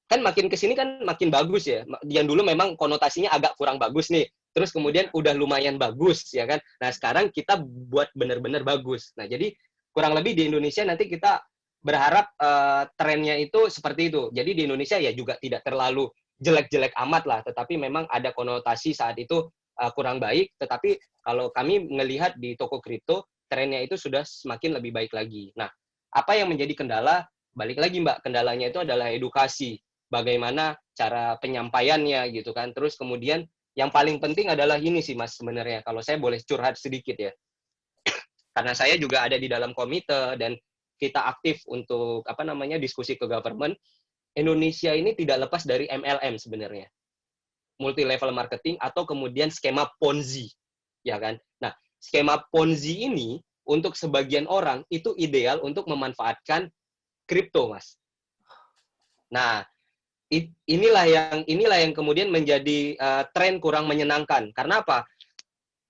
kan makin kesini kan makin bagus ya. Yang dulu memang konotasinya agak kurang bagus nih. Terus kemudian udah lumayan bagus ya kan. Nah sekarang kita buat benar-benar bagus. Nah jadi kurang lebih di Indonesia nanti kita berharap trennya itu seperti itu. Jadi di Indonesia ya juga tidak terlalu jelek-jelek amat lah. Tetapi memang ada konotasi saat itu kurang baik. Tetapi kalau kami melihat di toko kripto, trennya itu sudah semakin lebih baik lagi. Nah, apa yang menjadi kendala? Balik lagi Mbak, kendalanya itu adalah edukasi. Bagaimana cara penyampaiannya gitu kan. Terus kemudian yang paling penting adalah ini sih Mas sebenarnya. Kalau saya boleh curhat sedikit ya. Karena saya juga ada di dalam komite dan kita aktif untuk diskusi ke government. Indonesia ini tidak lepas dari MLM sebenarnya. Multi level marketing atau kemudian skema Ponzi. Ya kan? Nah, skema Ponzi ini untuk sebagian orang itu ideal untuk memanfaatkan kripto, Mas. Nah, inilah yang kemudian menjadi tren kurang menyenangkan. Karena apa?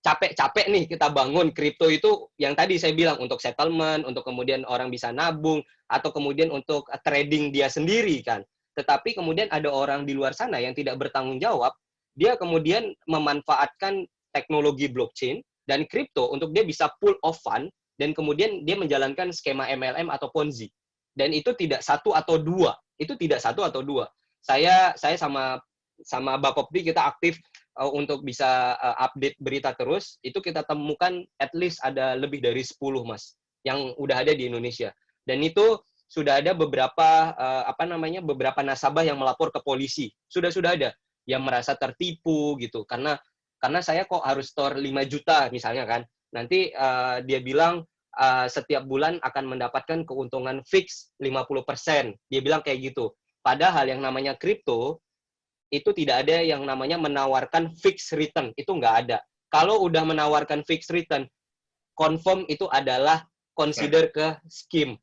Capek-capek nih kita bangun kripto itu yang tadi saya bilang untuk settlement, untuk kemudian orang bisa nabung atau kemudian untuk trading dia sendiri kan. Tetapi kemudian ada orang di luar sana yang tidak bertanggung jawab, dia kemudian memanfaatkan teknologi blockchain dan kripto untuk dia bisa pull off fund dan kemudian dia menjalankan skema MLM atau Ponzi. Dan itu tidak satu atau dua. Itu tidak satu atau dua. Saya sama Bapopdi kita aktif untuk bisa update berita terus. Itu kita temukan at least ada lebih dari 10 Mas yang udah ada di Indonesia. Dan itu sudah ada beberapa beberapa nasabah yang melapor ke polisi. Sudah ada yang merasa tertipu gitu karena saya kok harus store 5 juta misalnya kan. Nanti dia bilang setiap bulan akan mendapatkan keuntungan fix 50%. Dia bilang kayak gitu. Padahal yang namanya kripto itu tidak ada yang namanya menawarkan fixed return. Itu nggak ada. Kalau udah menawarkan fixed return, confirm itu adalah consider ke scheme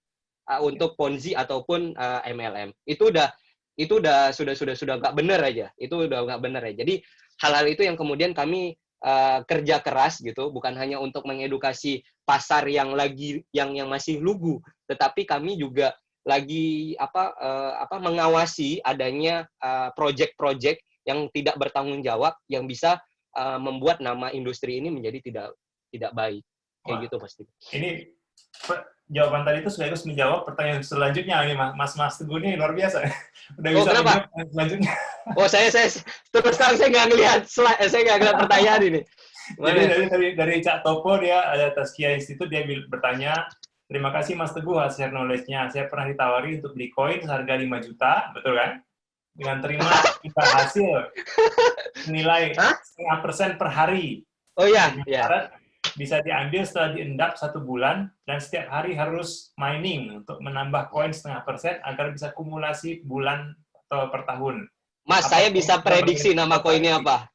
untuk Ponzi ataupun MLM. Itu sudah nggak benar aja. Itu udah nggak benar ya. Jadi hal-hal itu yang kemudian kami kerja keras gitu, bukan hanya untuk mengedukasi pasar yang masih lugu, tetapi kami juga lagi mengawasi adanya project-project yang tidak bertanggung jawab, yang bisa membuat nama industri ini menjadi tidak baik. Kayak gitu pasti. Ini jawaban tadi itu sekaligus menjawab pertanyaan selanjutnya nih, Mas Teguh ini luar biasa. Udah bisa menjawab selanjutnya. Oh, saya terus terang saya nggak ngelihat slide, saya nggak ngelihat pertanyaan ini. Jadi dari Cak Topo, dia ada Tazkiyah Institute, dia bertanya, terima kasih Mas Teguh share knowledge-nya. Saya pernah ditawari untuk beli koin seharga 5 juta, betul kan? Dengan terima kita hasil nilai 0,5% per hari. Oh iya, bisa diambil setelah diendap 1 bulan, dan setiap hari harus mining untuk menambah koin 0,5% agar bisa kumulasi bulan atau per tahun. Mas, saya bisa prediksi nama koinnya apa?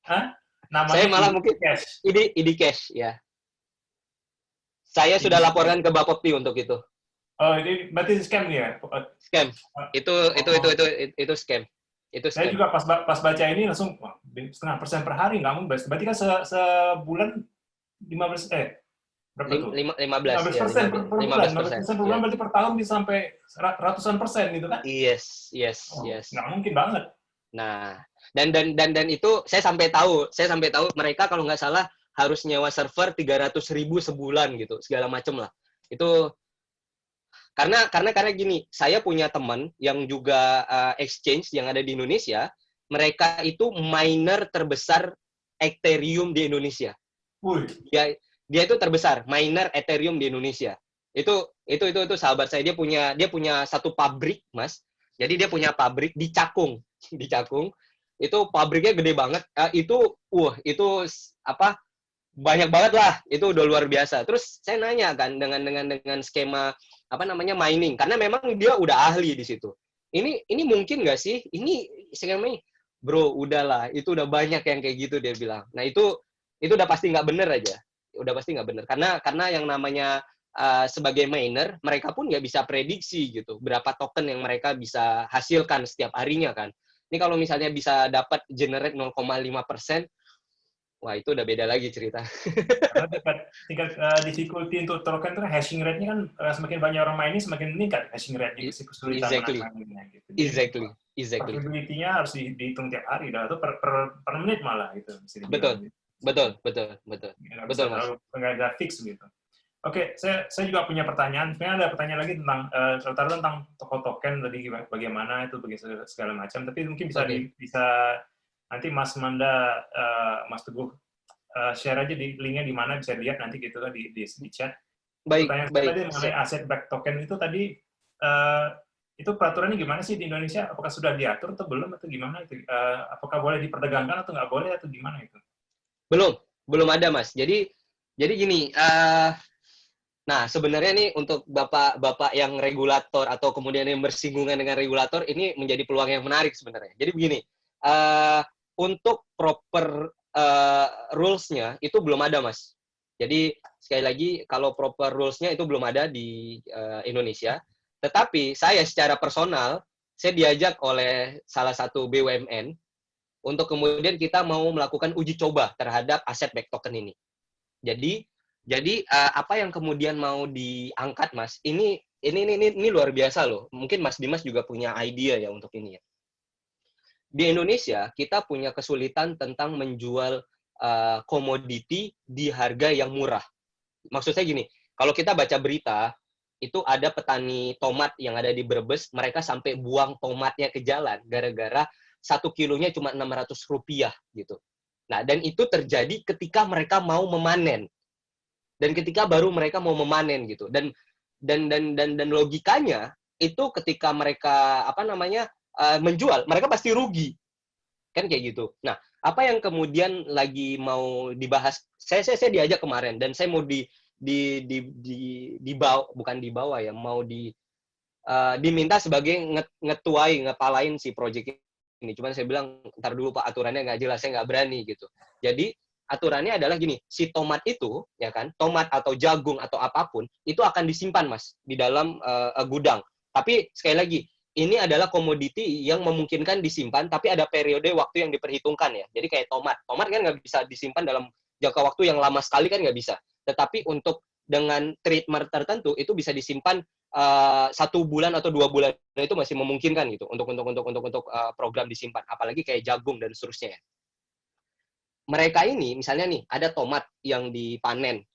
Hah? Namanya saya malah mungkin Cash. ID Cash, ya. Saya sudah laporkan ke Bapepti untuk itu. Oh, ini berarti scam nih ya? Scam. Itu scam. Itu scam. Saya juga pas baca ini langsung 0,5% per hari, nggak mungkin. Berarti kan sebulan 15 berapa tuh? 15% per bulan. 15% per bulan berarti per tahun bisa sampai ratusan persen gitu kan? Yes. Nggak mungkin banget. Nah, dan itu saya sampai tahu mereka kalau nggak salah harus nyewa server 300.000 sebulan gitu, segala macem lah. Itu karena gini, saya punya teman yang juga exchange yang ada di Indonesia, mereka itu miner terbesar Ethereum di Indonesia. Dia itu terbesar miner Ethereum di Indonesia. Itu sahabat saya, dia punya satu pabrik, Mas. Jadi dia punya pabrik di Cakung. Itu pabriknya gede banget. Itu banyak banget lah. Itu udah luar biasa. Terus saya nanya kan dengan skema mining, karena memang dia udah ahli di situ. Ini mungkin nggak sih? Ini skema bro, udahlah. Itu udah banyak yang kayak gitu, dia bilang. Nah itu udah pasti nggak bener aja. Udah pasti nggak bener. Karena yang namanya sebagai miner, mereka pun nggak bisa prediksi gitu berapa token yang mereka bisa hasilkan setiap harinya kan. Ini kalau misalnya bisa dapat generate 0,5%, wah itu udah beda lagi cerita. Karena tingkat difficulty untuk token itu hashing rate-nya kan semakin banyak orang main ini semakin meningkat hashing rate-nya, kesulitan menangnya gitu. Exactly. Probability-nya harus dihitung tiap hari, dan itu per menit malah gitu. Betul. Betul, Mas. Nggak ada fix gitu. Oke, saya juga punya pertanyaan. Sebenarnya ada pertanyaan lagi tentang token tadi, bagaimana itu segala macam. Tapi mungkin bisa nanti Mas Manda, Mas Teguh share aja di linknya di mana bisa lihat nanti gitu kan di chat. Pertanyaan tadi mengenai asset back token itu tadi, itu peraturannya gimana sih di Indonesia? Apakah sudah diatur atau belum atau gimana itu? Apakah boleh diperdagangkan atau nggak boleh atau gimana itu? Belum ada, Mas. Jadi gini. Nah, sebenarnya nih untuk bapak yang regulator atau kemudian yang bersinggungan dengan regulator, ini menjadi peluang yang menarik sebenarnya. Jadi begini, untuk proper rules-nya itu belum ada, Mas. Jadi sekali lagi, kalau proper rules-nya itu belum ada di Indonesia. Tetapi saya secara personal, saya diajak oleh salah satu BUMN untuk kemudian kita mau melakukan uji coba terhadap aset back token ini. Jadi apa yang kemudian mau diangkat, Mas? Ini luar biasa loh. Mungkin Mas Dimas juga punya idea ya untuk ini ya. Di Indonesia kita punya kesulitan tentang menjual komoditi di harga yang murah. Maksud saya gini, kalau kita baca berita itu ada petani tomat yang ada di Brebes, mereka sampai buang tomatnya ke jalan gara-gara 1 kilonya cuma Rp600 gitu. Nah, dan itu terjadi ketika mereka mau memanen. Dan ketika baru mereka mau memanen gitu. Dan logikanya itu ketika mereka menjual, mereka pasti rugi. Kan kayak gitu. Nah, apa yang kemudian lagi mau dibahas? Saya diajak kemarin dan saya mau diminta sebagai ngepalain si project ini. Cuman saya bilang, ntar dulu Pak, aturannya nggak jelas, saya nggak berani gitu. Jadi aturannya adalah gini, si tomat itu, ya kan, tomat atau jagung atau apapun, itu akan disimpan, Mas, di dalam gudang. Tapi sekali lagi, ini adalah komoditi yang memungkinkan disimpan, tapi ada periode waktu yang diperhitungkan ya. Jadi kayak tomat kan nggak bisa disimpan dalam jangka waktu yang lama sekali kan nggak bisa. Tetapi untuk dengan treatment tertentu itu bisa disimpan 1 bulan atau 2 bulan, itu masih memungkinkan gitu untuk program disimpan, apalagi kayak jagung dan seterusnya. Mereka ini misalnya nih ada tomat yang dipanen,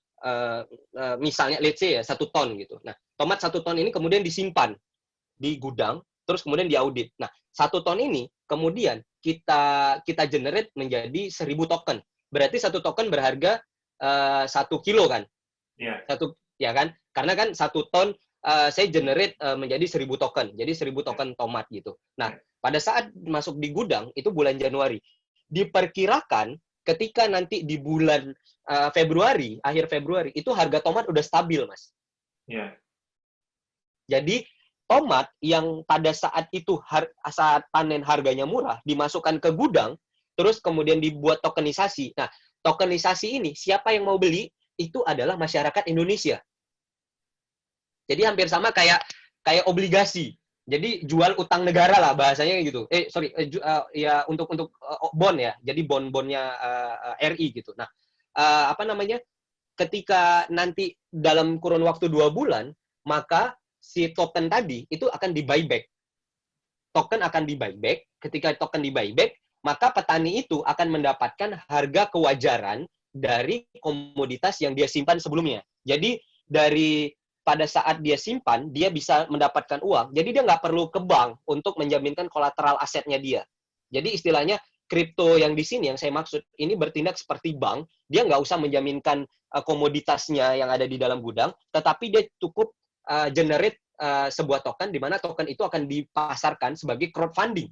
misalnya let's say ya 1 ton gitu. Nah, tomat 1 ton ini kemudian disimpan di gudang, terus kemudian diaudit. Nah, 1 ton ini kemudian kita generate menjadi 1.000 token. Berarti 1 token berharga 1 kilo kan? Iya. Ya kan? Karena kan 1 ton saya generate menjadi 1.000 token. Jadi 1.000 token tomat gitu. Nah, pada saat masuk di gudang itu bulan Januari. Diperkirakan ketika nanti di bulan Februari, akhir Februari, itu harga tomat udah stabil, Mas. Iya. Jadi tomat yang pada saat itu saat panen harganya murah dimasukkan ke gudang, terus kemudian dibuat tokenisasi. Nah, tokenisasi ini siapa yang mau beli? Itu adalah masyarakat Indonesia. Jadi hampir sama kayak obligasi. Jadi jual utang negara lah bahasanya gitu. Ya untuk bond ya. Jadi bond-bondnya RI gitu. Nah, ketika nanti dalam kurun waktu 2 bulan, maka si token tadi itu akan di buyback. Token akan di buyback. Ketika token di buyback, maka petani itu akan mendapatkan harga kewajaran dari komoditas yang dia simpan sebelumnya. Jadi pada saat dia simpan, dia bisa mendapatkan uang. Jadi dia nggak perlu ke bank untuk menjaminkan kolateral asetnya dia. Jadi istilahnya kripto yang di sini yang saya maksud ini bertindak seperti bank. Dia nggak usah menjaminkan komoditasnya yang ada di dalam gudang, tetapi dia cukup generate sebuah token di mana token itu akan dipasarkan sebagai crowdfunding.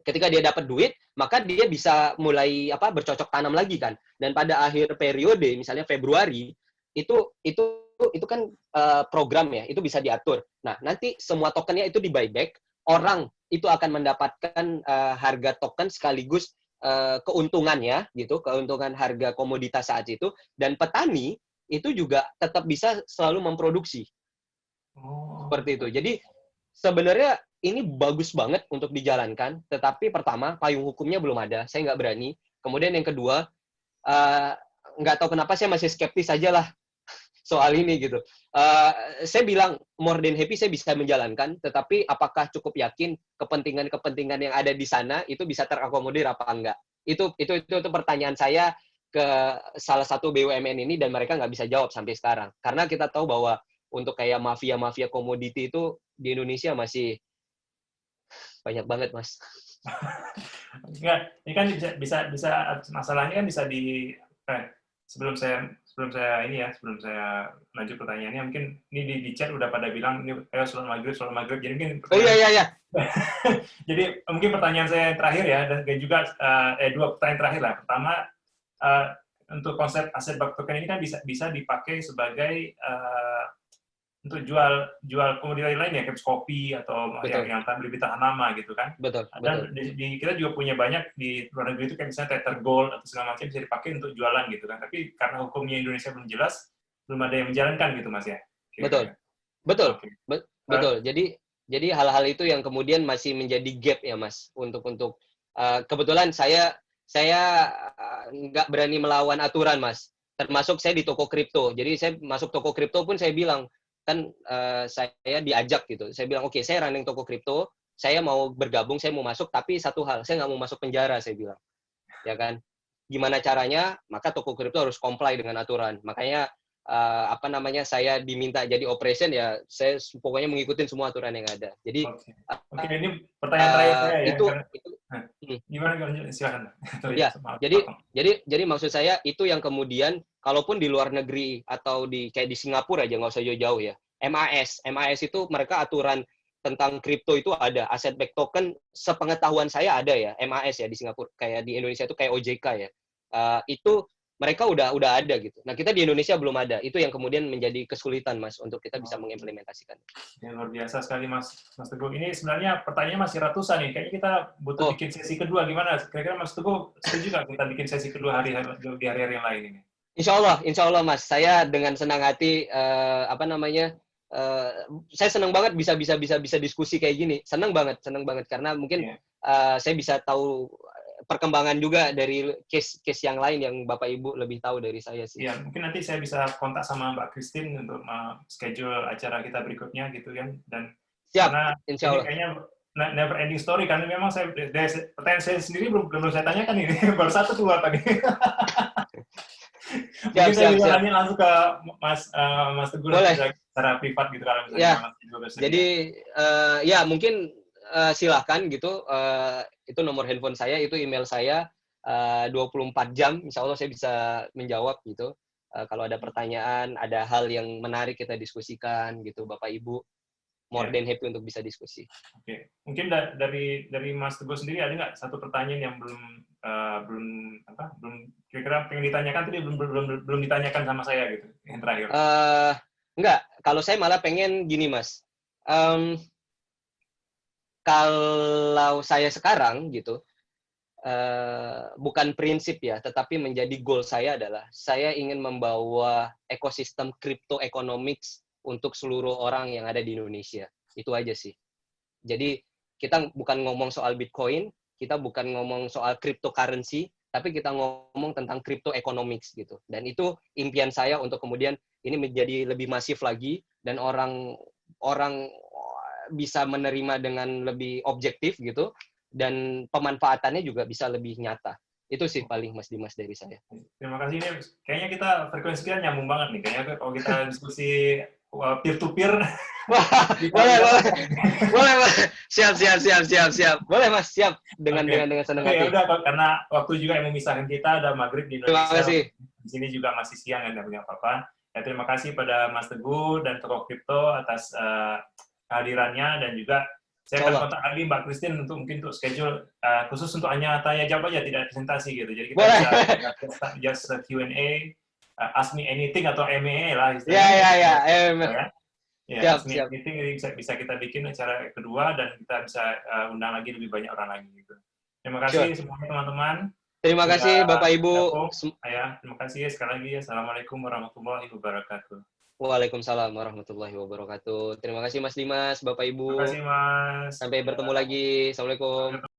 Ketika dia dapat duit, maka dia bisa mulai bercocok tanam lagi kan. Dan pada akhir periode, misalnya Februari, itu kan program ya, itu bisa diatur. Nah, nanti semua tokennya itu di buyback, orang itu akan mendapatkan harga token sekaligus keuntungannya gitu, keuntungan harga komoditas saat itu, dan petani itu juga tetap bisa selalu memproduksi. Seperti itu. Jadi sebenarnya ini bagus banget untuk dijalankan, tetapi pertama payung hukumnya belum ada, saya nggak berani. Kemudian yang kedua, nggak tahu kenapa saya masih skeptis aja lah soal ini gitu. Saya bilang more than happy saya bisa menjalankan, tetapi apakah cukup yakin kepentingan-kepentingan yang ada di sana itu bisa terakomodir apa enggak? Itu pertanyaan saya ke salah satu BUMN ini dan mereka nggak bisa jawab sampai sekarang. Karena kita tahu bahwa untuk kayak mafia-mafia komoditi itu di Indonesia masih banyak banget, Mas. Enggak, ini kan bisa masalahnya kan bisa sebelum saya lanjut pertanyaannya, mungkin ini di chat udah pada bilang ini sholat maghrib, jadi mungkin iya. Jadi mungkin pertanyaan saya yang terakhir ya, dan juga 2 pertanyaan terakhir lah. Pertama, untuk konsep aset backed token ini kan bisa dipakai sebagai untuk jual komoditas lain ya, kayak kopi atau yang beli tahan lama gitu kan. Betul. Dan kita juga punya banyak di luar negeri itu kayak misalnya Tether Gold atau segala macam bisa dipakai untuk jualan gitu kan. Tapi karena hukumnya Indonesia belum jelas, belum ada yang menjalankan gitu Mas ya. Betul. Okay. Betul. Jadi hal-hal itu yang kemudian masih menjadi gap ya Mas untuk kebetulan saya nggak berani melawan aturan Mas. Termasuk saya di toko kripto. Jadi saya masuk toko kripto pun saya bilang kan saya diajak gitu. Saya bilang oke, saya running toko kripto, saya mau bergabung, saya mau masuk, tapi satu hal, saya nggak mau masuk penjara, saya bilang. Ya kan? Gimana caranya? Maka toko kripto harus comply dengan aturan. Makanya saya diminta jadi operation ya, saya pokoknya mengikuti semua aturan yang ada. Jadi Oke, ini pertanyaan terakhir saya ya. Gimana silakan. Ya, jadi maksud saya itu yang kemudian kalaupun di luar negeri atau kayak di Singapura aja nggak usah jauh-jauh ya. MAS itu mereka aturan tentang kripto itu ada, aset backed token sepengetahuan saya ada ya, MAS ya di Singapura, kayak di Indonesia itu kayak OJK ya. Itu mereka udah ada gitu. Nah, kita di Indonesia belum ada. Itu yang kemudian menjadi kesulitan Mas untuk kita bisa mengimplementasikan. Ya, luar biasa sekali Mas Teguh. Ini sebenarnya pertanyaan masih ratusan nih. Kayaknya kita butuh bikin sesi kedua. Gimana? Kira-kira Mas Teguh setuju nggak kita bikin sesi kedua di hari-hari yang lain ini? Insya Allah Mas. Saya dengan senang hati saya senang banget bisa diskusi kayak gini. Senang banget karena mungkin saya bisa tahu perkembangan juga dari case yang lain yang Bapak Ibu lebih tahu dari saya sih. Iya, mungkin nanti saya bisa kontak sama Mbak Christine untuk schedule acara kita berikutnya gitu kan. Dan Siap, karena insya ini Allah. kayaknya never ending story, karena memang pertanyaan saya sendiri belum saya tanyakan ini, baru satu keluar tadi. Mungkin saya bisa nanya langsung ke Mas Teguh secara privat gitu kalau misalnya ya. Mas Teguh bersedia. Jadi ya mungkin silahkan gitu, itu nomor handphone saya, itu email saya, 24 jam, insya Allah saya bisa menjawab gitu. Kalau ada pertanyaan, ada hal yang menarik kita diskusikan gitu, Bapak Ibu. More than happy untuk bisa diskusi. Oke. Mungkin dari Mas Teguh sendiri ada nggak satu pertanyaan yang belum kira-kira pengen ditanyakan tapi belum ditanyakan sama saya gitu yang terakhir? Enggak. Kalau saya malah pengen gini, Mas. Kalau saya sekarang gitu, bukan prinsip ya, tetapi menjadi goal saya adalah saya ingin membawa ekosistem crypto economics untuk seluruh orang yang ada di Indonesia. Itu aja sih. Jadi kita bukan ngomong soal Bitcoin, kita bukan ngomong soal cryptocurrency, tapi kita ngomong tentang crypto economics gitu. Dan itu impian saya untuk kemudian ini menjadi lebih masif lagi dan orang bisa menerima dengan lebih objektif gitu, dan pemanfaatannya juga bisa lebih nyata. Itu sih paling Mas Dimas dari saya. Terima kasih. Ini kayaknya kita frekuensinya nyambung banget nih. Kayaknya kalau kita diskusi peer to peer. boleh. Siap. Boleh Mas, siap. Dengan senang hati. Ya udah, karena waktu juga yang memisahkan kita, ada maghrib di Indonesia. Terima kasih. Di sini juga masih siang, nggak punya apa-apa. Ya, terima kasih pada Mas Teguh dan Toko Kripto atas kehadirannya, dan juga saya akan kontak lagi Mbak Christine untuk schedule khusus untuk hanya tanya jawab aja, tidak presentasi gitu. Jadi kita bisa just Q&A, ask me anything atau MA lah istilahnya. Ya, ask me anything, bisa kita bikin acara kedua dan kita bisa undang lagi lebih banyak orang lagi gitu. Terima kasih semuanya teman-teman. Terima kasih Bapak Ibu. Terima kasih sekali lagi. Assalamualaikum warahmatullahi wabarakatuh. Waalaikumsalam warahmatullahi wabarakatuh. Terima kasih Mas Dimas, Bapak Ibu. Terima kasih Mas. Sampai bertemu lagi. Assalamualaikum.